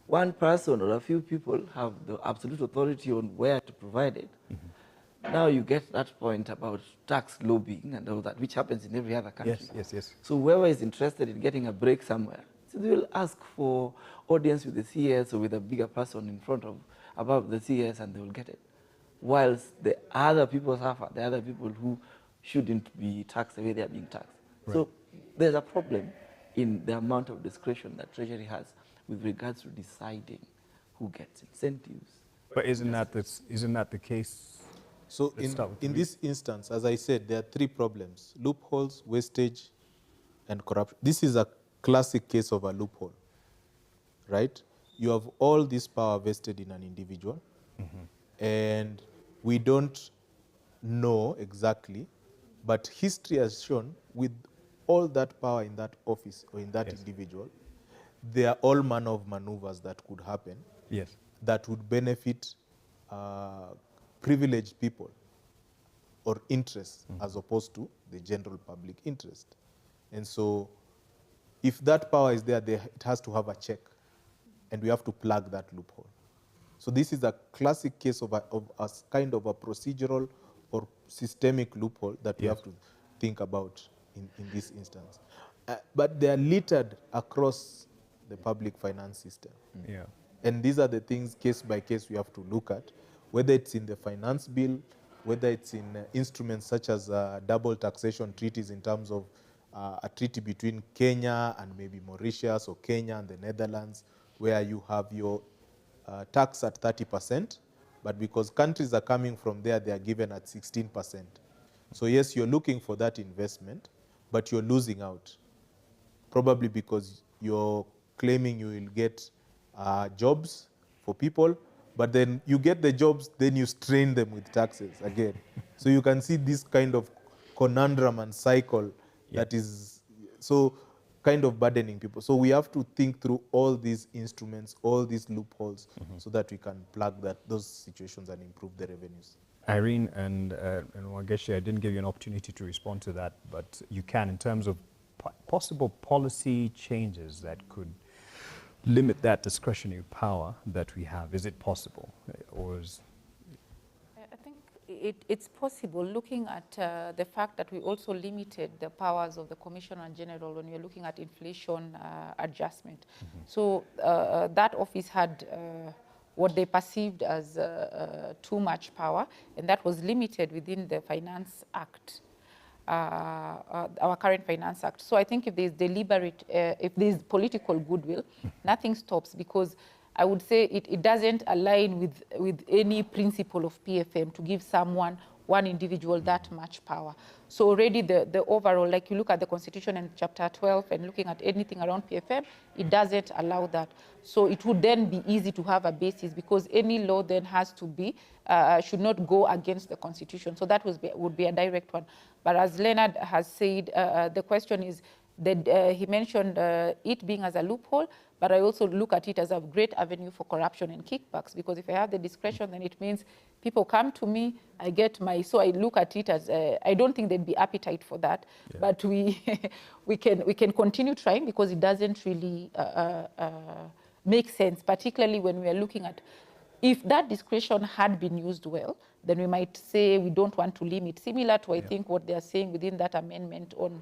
One person or a few people have the absolute authority on where to provide it. Mm-hmm. Now you get that point about tax lobbying and all that, which happens in every other country. Yes. So whoever is interested in getting a break somewhere, so they will ask for audience with the CS or with a bigger person in front of, above the CS, and they will get it. Whilst the other people suffer, the other people who shouldn't be taxed the way they are being taxed. Right. So there's a problem in the amount of discretion that Treasury has with regards to deciding who gets incentives. But isn't that the case? So in this instance, as I said, there are three problems: loopholes, wastage, and corruption. This is a classic case of a loophole, right? You have all this power vested in an individual, mm-hmm. and we don't know exactly, but history has shown with all that power in that office or in that individual, there are all manner of maneuvers that could happen that would benefit privileged people or interests as opposed to the general public interest. And so if that power is there, it has to have a check, and we have to plug that loophole. So this is a classic case of a kind of a procedural or systemic loophole that we have to think about in this instance. But they are littered across the public finance system. Yeah. And these are the things case by case we have to look at, whether it's in the finance bill, whether it's in instruments such as double taxation treaties in terms of a treaty between Kenya and maybe Mauritius, or Kenya and the Netherlands, where you have your tax at 30%, but because countries are coming from there, they are given at 16%. So yes, you're looking for that investment, but you're losing out, probably because you're claiming you will get jobs for people, but then you get the jobs, then you strain them with taxes again. So you can see this kind of conundrum and cycle that is so kind of burdening people. So we have to think through all these instruments, all these loopholes, so that we can plug those situations and improve the revenues. Irene and Wageshi, I didn't give you an opportunity to respond to that, but you can, in terms of possible policy changes that could limit that discretionary power that we have. Is it possible? Or is... I think it's possible, looking at the fact that we also limited the powers of the Commissioner General when you're looking at inflation adjustment. So that office had what they perceived as too much power, and that was limited within the Finance Act. Our current Finance Act. So I think if there's deliberate, if there's political goodwill, nothing stops, because I would say it doesn't align with any principle of PFM to give someone, one individual, that much power. So already the overall, like you look at the Constitution and Chapter 12 and looking at anything around PFM, it doesn't allow that. So it would then be easy to have a basis, because any law then has to be, should not go against the Constitution. So that would be a direct one. But as Leonard has said, the question is that he mentioned it being as a loophole, but I also look at it as a great avenue for corruption and kickbacks, because if I have the discretion, then it means people come to me, I get my, so I look at it as, I don't think there'd be appetite for that, but we can continue trying, because it doesn't really make sense, particularly when we are looking at, if that discretion had been used well, then we might say we don't want to limit, similar to, I think, what they are saying within that amendment on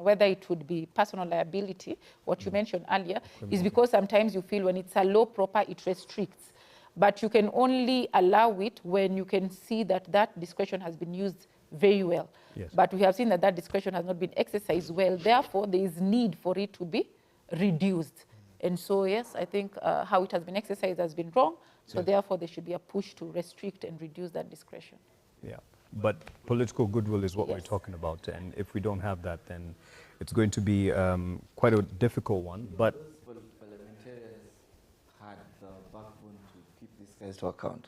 whether it would be personal liability, what you mentioned earlier, is because sometimes you feel when it's a law proper, it restricts. But you can only allow it when you can see that that discretion has been used very well. Yes. But we have seen that that discretion has not been exercised well. Therefore, there is need for it to be reduced. And so, yes, I think how it has been exercised has been wrong. So therefore, there should be a push to restrict and reduce that discretion. Yeah. But political goodwill is what we're Yes. talking about. And if we don't have that, then it's going to be quite a difficult one. But Those parliamentarians had the backbone to keep these guys to account.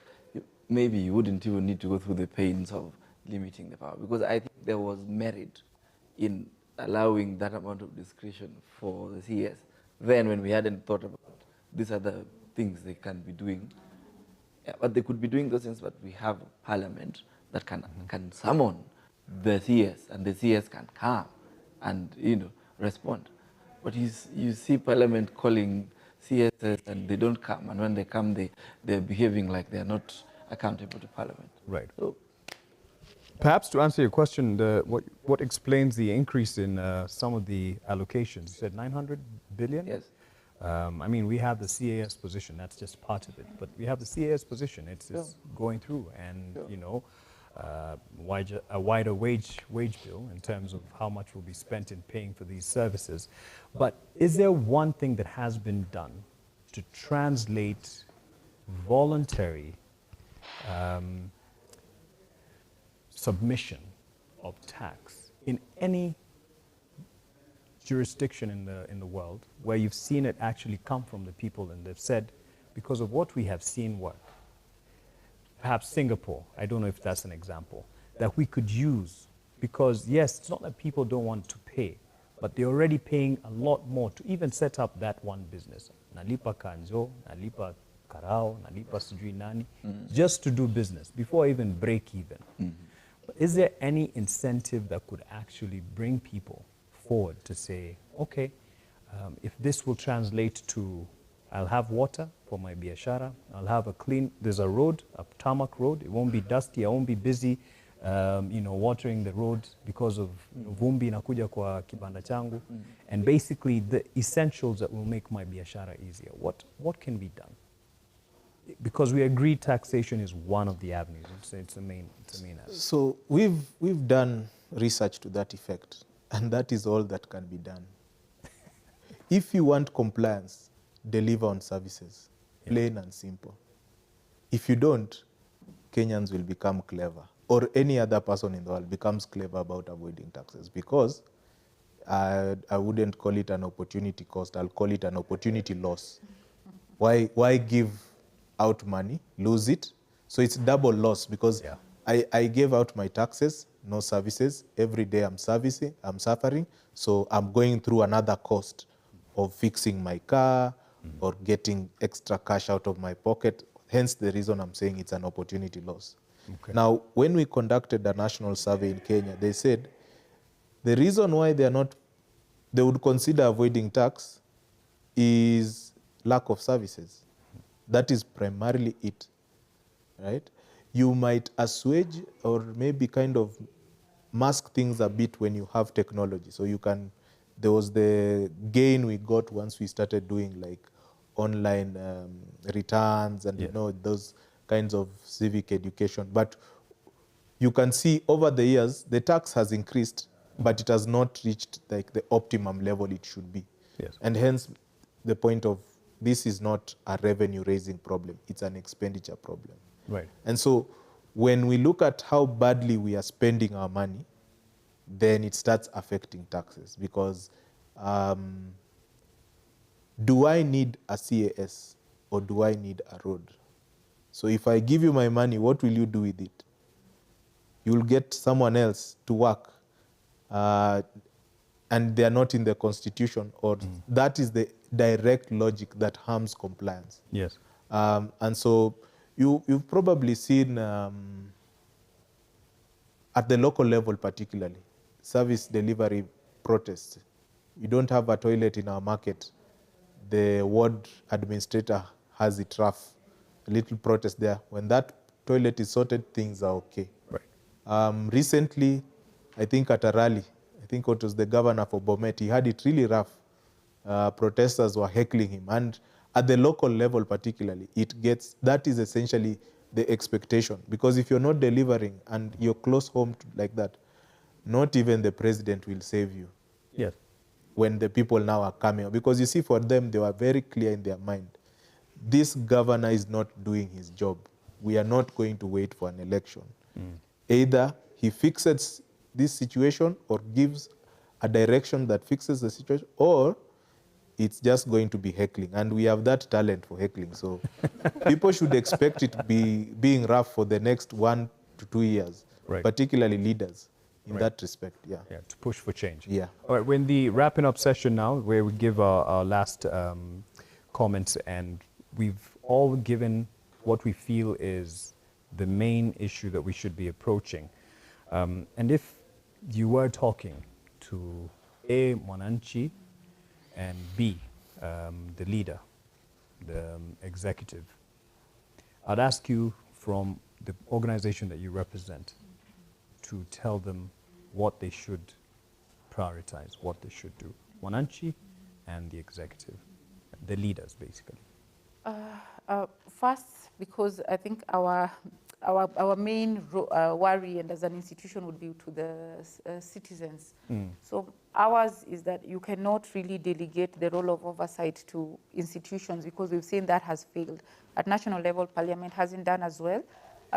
Maybe you wouldn't even need to go through the pains of limiting the power, because I think there was merit in allowing that amount of discretion for the CS. Then when we hadn't thought about these other things they can be doing, yeah, but they could be doing those things, but we have parliament that can summon the CS, and the CS can come and respond. But you see parliament calling CSs and they don't come, and when they come they're behaving like they're not accountable to parliament. right. So Perhaps to answer your question, what explains the increase in some of the allocations? You said 900 billion? yes. I mean, we have the CAS position. That's just part of it. But we have the CAS position. It's going through, and a wider wage bill in terms of how much will be spent in paying for these services. But is there one thing that has been done to translate voluntary submission of tax in any jurisdiction in the world where you've seen it actually come from the people and they've said, because of what we have seen work, perhaps Singapore, I don't know if that's an example, that we could use, because yes, it's not that people don't want to pay, but they're already paying a lot more to even set up that one business. Nalipa kanjo, nalipa karao, nalipa sujui nani, just to do business before even break even. But is there any incentive that could actually bring people forward to say, okay, if this will translate to, I'll have water for my biashara, I'll have a clean, there's a road, a tarmac road, it won't be dusty, I won't be busy, watering the road because of vumbi inakuja kwa kibanda changu, and basically the essentials that will make my biashara easier. What can be done? Because we agree taxation is one of the avenues. It's a main avenue. So we've done research to that effect, and that is all that can be done. If you want compliance, deliver on services, plain and simple. If you don't, Kenyans will become clever, or any other person in the world becomes clever about avoiding taxes, because I wouldn't call it an opportunity cost, I'll call it an opportunity loss. Why give out money, lose it? So it's double loss, because I gave out my taxes, no services. Every day I'm suffering, so I'm going through another cost of fixing my car or getting extra cash out of my pocket. Hence the reason I'm saying it's an opportunity loss. Okay. Now, when we conducted a national survey in Kenya, they said the reason why they would consider avoiding tax is lack of services. That is primarily it, right? You might assuage or maybe kind of mask things a bit when you have technology. So there was the gain we got once we started doing like online returns and those kinds of civic education. But you can see over the years, the tax has increased, but it has not reached like the optimum level it should be. Yes. And hence the point of this is not a revenue raising problem, it's an expenditure problem. Right. And so when we look at how badly we are spending our money, then it starts affecting taxes, because do I need a CAS or do I need a road? So if I give you my money, what will you do with it? You'll get someone else to work, and they're not in the constitution, or that is the direct logic that harms compliance. Yes. And so you've probably seen at the local level particularly, service delivery protests. You don't have a toilet in our market, the ward administrator has it rough, a little protest there. When that toilet is sorted, things are okay. Right. Recently, I think at a rally, I think it was the governor for Bomet, he had it really rough. Protesters were heckling him. And at the local level particularly, that is essentially the expectation. Because if you're not delivering and you're close home like that, not even the president will save you. Yes. When the people now are coming. Because you see, for them, they were very clear in their mind. This governor is not doing his job. We are not going to wait for an election. either he fixes this situation or gives a direction that fixes the situation, or it's just going to be heckling. And we have that talent for heckling. So people should expect it being rough for the next 1 to 2 years, Right. particularly leaders in Right. that respect. Yeah. Yeah, to push for change. Yeah. All right, we're in the wrapping up session now, where we give our last comments, and we've all given what we feel is the main issue that we should be approaching. And if you were talking to A, Mwananchi, and B, the leader, the executive, I'd ask you from the organization that you represent to tell them what they should prioritize, what they should do. Mwananchi and the executive, the leaders, basically. First, because I think our main worry, and as an institution, would be to the citizens. So ours is that you cannot really delegate the role of oversight to institutions, because we've seen that has failed. At national level, Parliament hasn't done as well.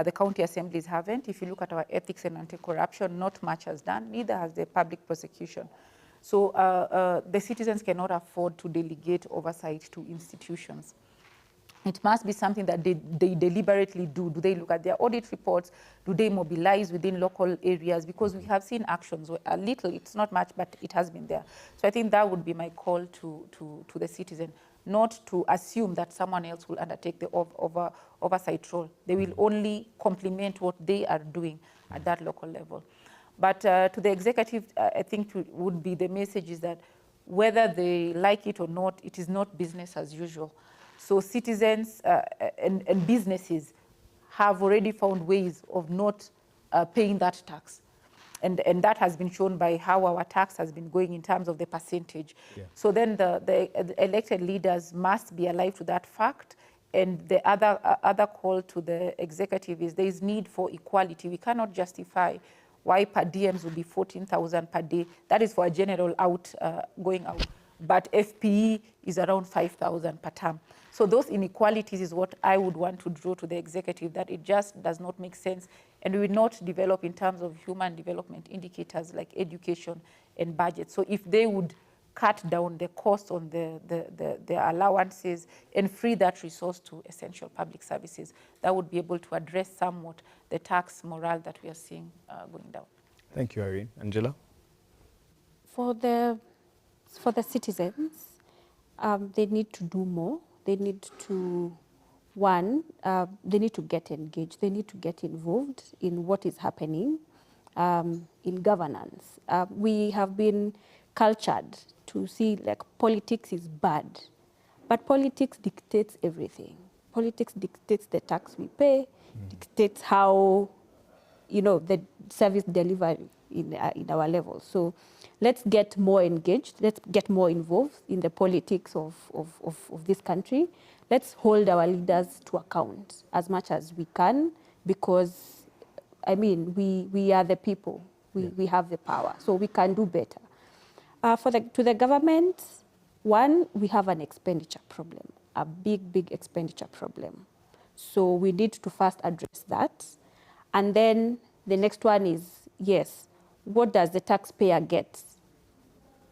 The county assemblies haven't. If you look at our ethics and anti-corruption, not much has done, neither has the public prosecution. So the citizens cannot afford to delegate oversight to institutions. It must be something that they deliberately do. Do they look at their audit reports? Do they mobilize within local areas? Because we have seen actions, a little, it's not much, but it has been there. So I think that would be my call to the citizen, not to assume that someone else will undertake the oversight role. They will only complement what they are doing at that local level. But to the executive, I think would be the message is that whether they like it or not, it is not business as usual. So citizens and businesses have already found ways of not paying that tax. And that has been shown by how our tax has been going in terms of the percentage. Yeah. So then the elected leaders must be alive to that fact. And the other call to the executive is there is need for equality. We cannot justify why per diems will be 14,000 per day. That is for a general going out. But FPE is around 5,000 per term. So those inequalities is what I would want to draw to the executive, that it just does not make sense, and we will not develop in terms of human development indicators like education and budget. So if they would cut down the cost on the allowances and free that resource to essential public services, that would be able to address somewhat the tax morale that we are seeing going down. Thank you, Irene. Angela? For the citizens, they need to do more. They need to, they need to get engaged. They need to get involved in what is happening in governance. We have been cultured to see like politics is bad, but politics dictates everything. Politics dictates the tax we pay, dictates how, the service delivery in our level. So let's get more engaged. Let's get more involved in the politics of this country. Let's hold our leaders to account as much as we can, because, we are the people. We have the power, so we can do better. To the government, we have an expenditure problem, a big expenditure problem. So we need to first address that. And then the next one is, yes, what does the taxpayer get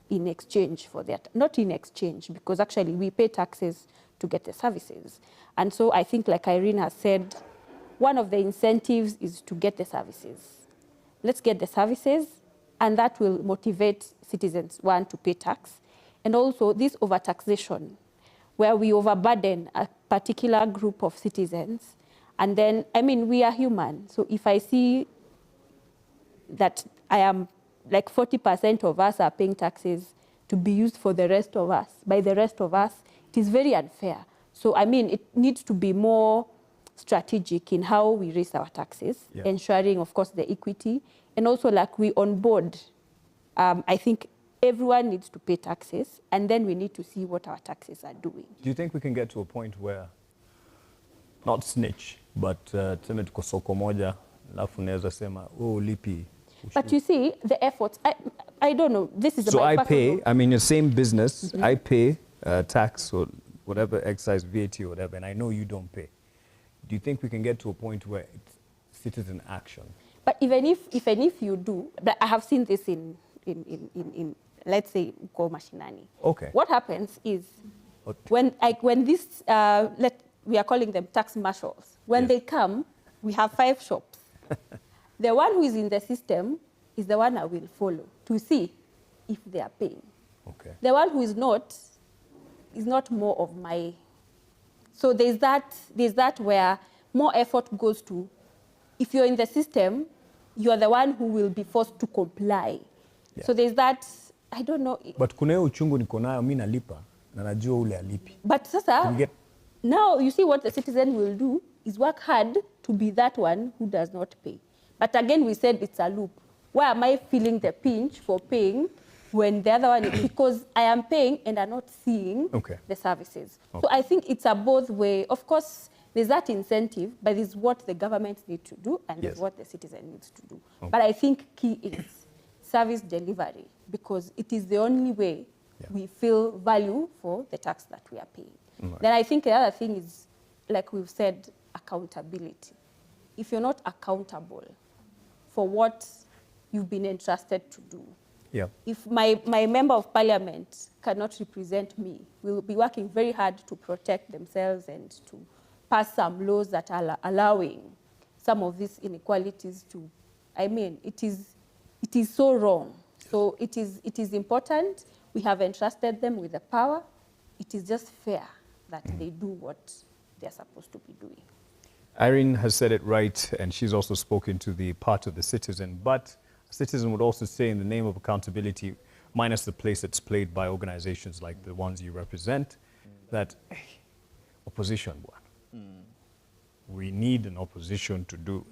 in exchange for that? Not in exchange, because actually we pay taxes to get the services. And so I think, like Irene has said, one of the incentives is to get the services. Let's get the services, and that will motivate citizens, one, to pay tax. And also this overtaxation, where we overburden a particular group of citizens. And then, we are human. So if I see that I am like 40% of us are paying taxes to be used for the rest of us, by the rest of us, it is very unfair. So, it needs to be more strategic in how we raise our taxes, ensuring, of course, the equity. And also, like we onboard, I think everyone needs to pay taxes, and then we need to see what our taxes are doing. Do you think we can get to a point where, not snitch, but tuseme tuko soko moja, alafu naweza sema, lipi? But you see, the efforts, I don't know, this is so I pay, the same business, I pay tax or whatever, excise, VAT or whatever, and I know you don't pay. Do you think we can get to a point where it's citizen action? But even if you do, but I have seen this in let's say Uko Mashinani. Okay. What happens is when this we are calling them tax marshals. When Yes. they come, we have 5 shops. The one who is in the system is the one I will follow to see if they are paying. Okay. The one who is not more of my. So there's that where more effort goes to, if you're in the system, you're the one who will be forced to comply. Yeah. So there's that, I don't know. But kuna hiyo uchungu niko nayo, mimi nalipa na najua ule alipi. But sasa, You get- now you see what the citizen will do is work hard to be that one who does not pay. But again, we said it's a loop. Why am I feeling the pinch for paying when the other one, because I am paying and I'm not seeing Okay. the services. Okay. So I think it's a both way. Of course, there's that incentive, but it's what the government needs to do and Yes. it's what the citizen needs to do. Okay. But I think key is service delivery, because it is the only way Yeah. we feel value for the tax that we are paying. Right. Then I think the other thing is, like we've said, accountability. If you're not accountable for what you've been entrusted to do, Yeah. if my member of parliament cannot represent me, we will be working very hard to protect themselves and to pass some laws that are allowing some of these inequalities to, I mean, it is so wrong. So it is important. We have entrusted them with the power. It is just fair that they do what they're supposed to be doing. Irene has said it right, and she's also spoken to the part of the citizen. But a citizen would also say, in the name of accountability, minus the place it's played by organizations like the ones you represent, that opposition, we need an opposition to do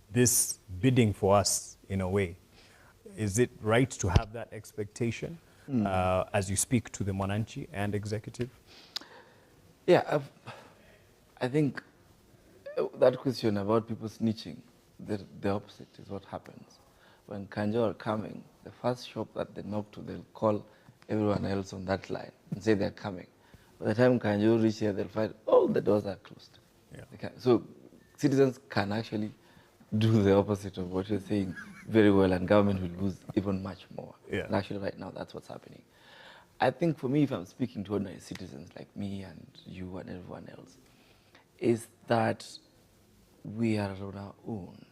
this bidding for us in a way. Is it right to have that expectation as you speak to the Mwananchi and executive? Yeah, I think that question about people snitching, the opposite is what happens. When Kanjo are coming, the first shop that they knock to, they'll call everyone else on that line and say they're coming. By the time Kanjo reach here, they'll find, oh, the doors are closed. Yeah. So citizens can actually do the opposite of what you're saying very well, and government will lose even much more. Yeah. And actually right now, that's what's happening. I think for me, if I'm speaking to ordinary citizens like me and you and everyone else, is that we are on our own.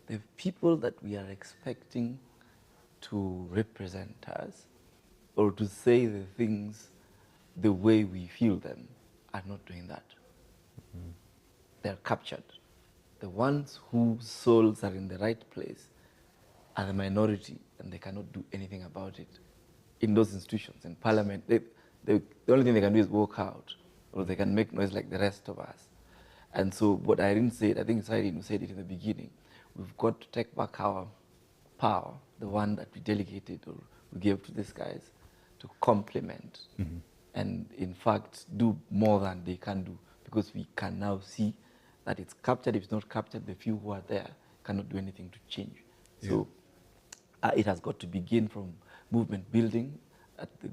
The people that we are expecting to represent us or to say the things the way we feel them are not doing that. Mm-hmm. They're captured. The ones whose souls are in the right place are the minority, and they cannot do anything about it. In those institutions, in parliament, the only thing they can do is walk out, or they can make noise like the rest of us. And so what Irene said, I think it's Irene who said it in the beginning, we've got to take back our power, the one that we delegated or we gave to these guys, to complement and in fact do more than they can do, because we can now see that it's captured. If it's not captured, the few who are there cannot do anything to change. Yeah. So it has got to begin from movement building at the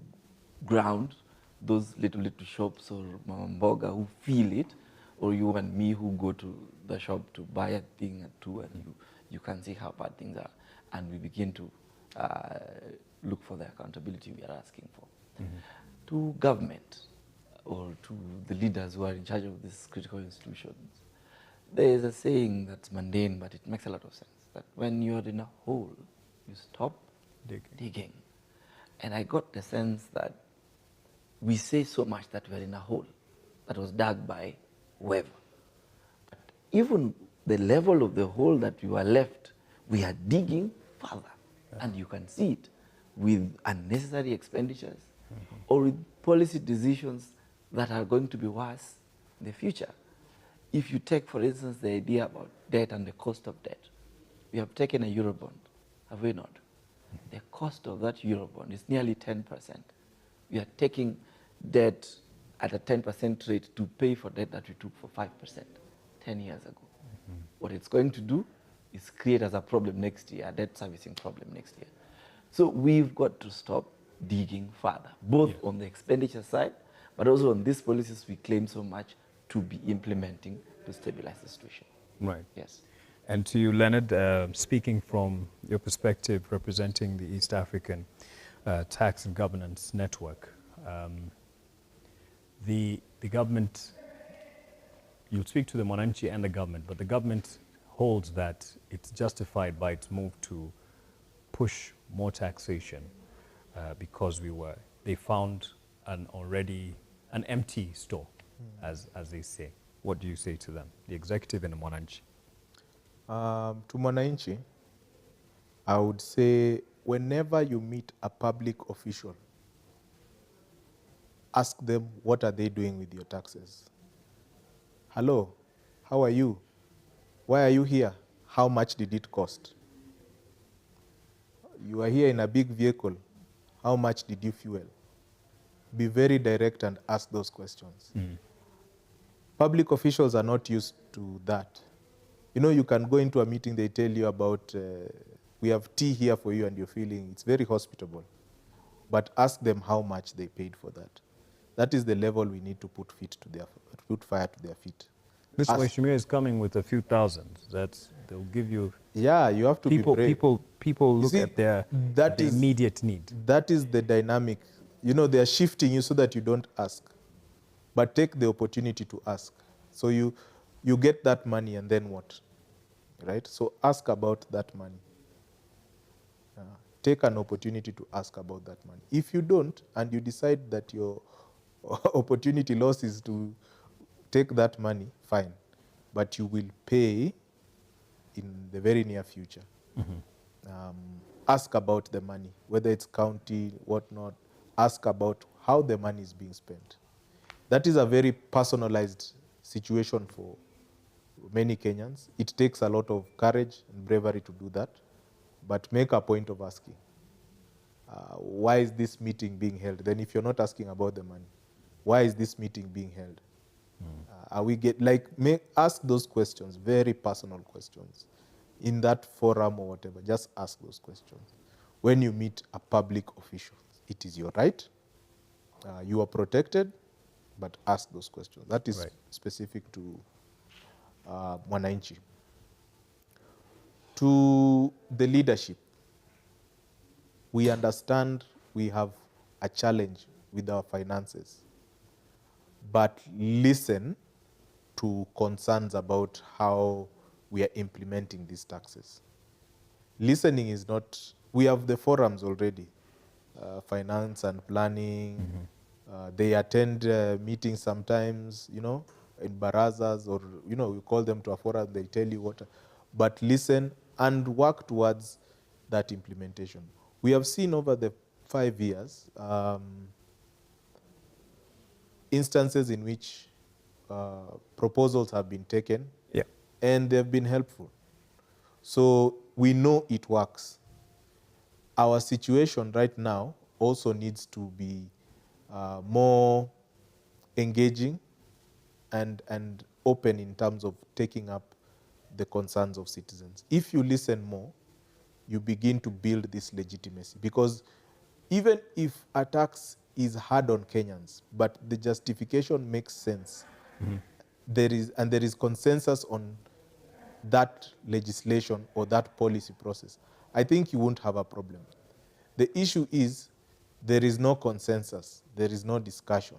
ground, those little shops or mama mboga who feel it, or you and me who go to the shop to buy a thing or two, and you can see how bad things are, and we begin to look for the accountability we are asking for. To government or to the leaders who are in charge of these critical institutions, there is a saying that's mundane, but it makes a lot of sense, that when you're in a hole, you stop digging. And I got the sense that we say so much that we're in a hole that was dug by whoever. But even the level of the hole that we were left, we are digging further. And you can see it with unnecessary expenditures or with policy decisions that are going to be worse in the future. If you take, for instance, the idea about debt and the cost of debt, we have taken a Eurobond, have we not? The cost of that Eurobond is nearly 10%. We are taking debt at a 10% rate to pay for debt that we took for 5% 10 years ago. What it's going to do is create as a problem next year, a debt servicing problem next year. So we've got to stop digging further, both on the expenditure side, but also on these policies we claim so much to be implementing to stabilize the situation. Right. Yes. And to you, Leonard, speaking from your perspective, representing the East African Tax and Governance Network, the government, you'll speak to the Mwananchi and the government, but the government holds that it's justified by its move to push more taxation because they found an empty store, as they say. What do you say to them, the executive and the Mwananchi? To Mwananchi, I would say whenever you meet a public official, ask them what are they doing with your taxes. Hello, how are you? Why are you here? How much did it cost? You are here in a big vehicle. How much did you fuel? Be very direct and ask those questions. Public officials are not used to that. You know, you can go into a meeting, they tell you about, we have tea here for you and you're feeling, it's very hospitable. But ask them how much they paid for that. That is the level we need to put fire to their feet. This Weshimir is coming with a few thousands. They'll give you. Yeah, you have to be brave. People look at the immediate need. That is the dynamic. You know, they are shifting you so that you don't ask. But take the opportunity to ask. So you get that money and then what? Right? So ask about that money. Take an opportunity to ask about that money. If you don't, and you decide that your opportunity loss is to take that money, fine. But you will pay in the very near future. Ask about the money, whether it's county, whatnot. Ask about how the money is being spent. That is a very personalized situation for many Kenyans. It takes a lot of courage and bravery to do that, but make a point of asking. Why is this meeting being held? Then if you're not asking about the money, why is this meeting being held? Ask those questions, very personal questions. In that forum or whatever, just ask those questions. When you meet a public official, it is your right. You are protected, but ask those questions. That is specific to Mwananchi. To the leadership, we understand we have a challenge with our finances, but listen to concerns about how we are implementing these taxes. Listening is not, we have the forums already, finance and planning. They attend meetings sometimes, you know, in barazas, or, you know, we call them to a forum, they tell you what, but listen and work towards that implementation. We have seen over the 5 years instances in which proposals have been taken and they've been helpful. So we know it works. Our situation right now also needs to be more engaging and open in terms of taking up the concerns of citizens. If you listen more, you begin to build this legitimacy. Because even if a tax is hard on Kenyans, but the justification makes sense, there is consensus on that legislation or that policy process, I think you won't have a problem. The issue is there is no consensus, there is no discussion.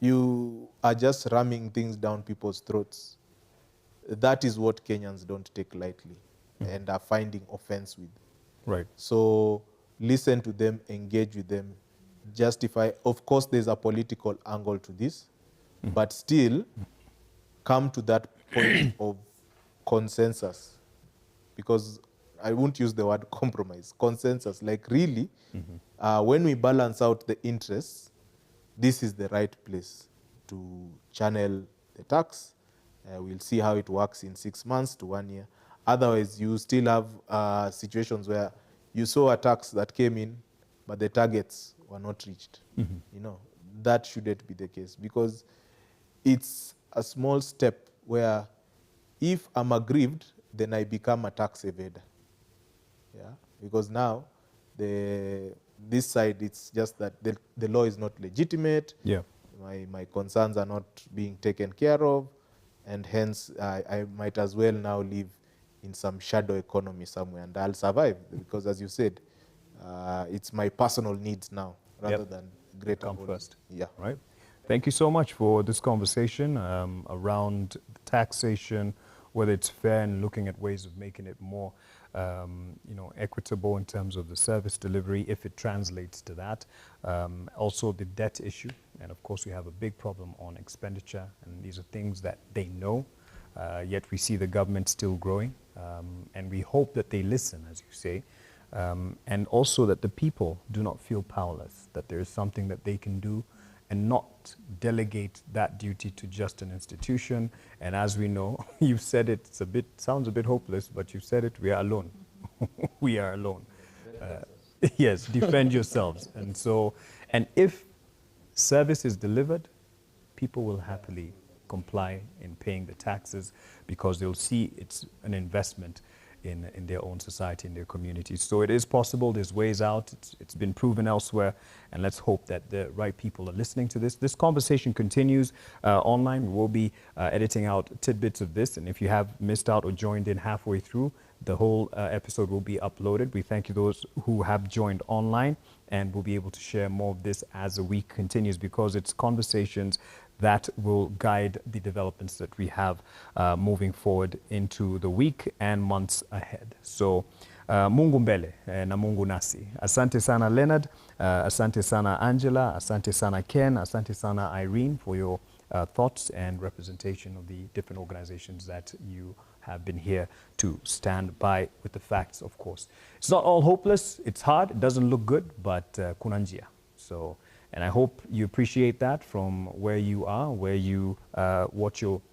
You are just ramming things down people's throats. That is what Kenyans don't take lightly and are finding offense with. Right. So listen to them, engage with them, justify. Of course, there's a political angle to this, but still come to that point of consensus. Because I won't use the word compromise, consensus. Like really, when we balance out the interests, this is the right place to channel the tax. We'll see how it works in 6 months to 1 year. Otherwise, you still have situations where you saw a tax that came in, but the targets were not reached. You know, that shouldn't be the case, because it's a small step where if I'm aggrieved, then I become a tax evader. Yeah, because now this side, it's just that the law is not legitimate. Yeah. My concerns are not being taken care of, and hence I might as well now live in some shadow economy somewhere, and I'll survive because, as you said, it's my personal needs now rather Yep. than greater Come good. first. Yeah. Right. Thank you so much for this conversation around taxation, whether it's fair and looking at ways of making it more, equitable in terms of the service delivery, if it translates to that. Also the debt issue, and of course we have a big problem on expenditure, and these are things that they know, yet we see the government still growing, and we hope that they listen, as you say. And also that the people do not feel powerless, that there is something that they can do and not delegate that duty to just an institution. And as we know, you've said it, sounds a bit hopeless, but you've said it, we are alone. We are alone. Yes, defend yourselves. And if service is delivered, people will happily comply in paying the taxes because they'll see it's an investment in their own society, in their communities. So it is possible, there's ways out, it's been proven elsewhere, and let's hope that the right people are listening to this. This conversation continues online. We will be editing out tidbits of this, and if you have missed out or joined in halfway through, the whole episode will be uploaded. We thank you those who have joined online, and we'll be able to share more of this as the week continues because it's conversations that will guide the developments that we have moving forward into the week and months ahead. So Mungu mbele na Mungu nasi. Asante sana Leonard, asante sana Angela, asante sana Ken, asante sana Irene for your thoughts and representation of the different organizations that you have been here to stand by with the facts, of course. It's not all hopeless, it's hard, it doesn't look good, but kuna njia. So, and I hope you appreciate that from where you are, where you,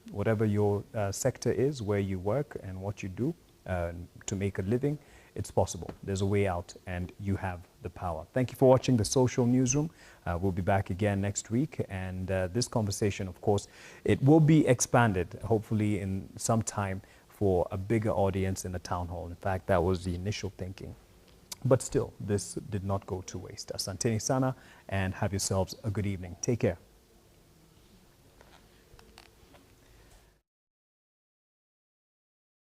whatever your sector is, where you work and what you do to make a living. It's possible. There's a way out and you have the power. Thank you for watching the Social Newsroom. We'll be back again next week. And this conversation, of course, it will be expanded, hopefully in some time for a bigger audience in the town hall. In fact, that was the initial thinking. But still, this did not go to waste. Asanteni sana and have yourselves a good evening. Take care.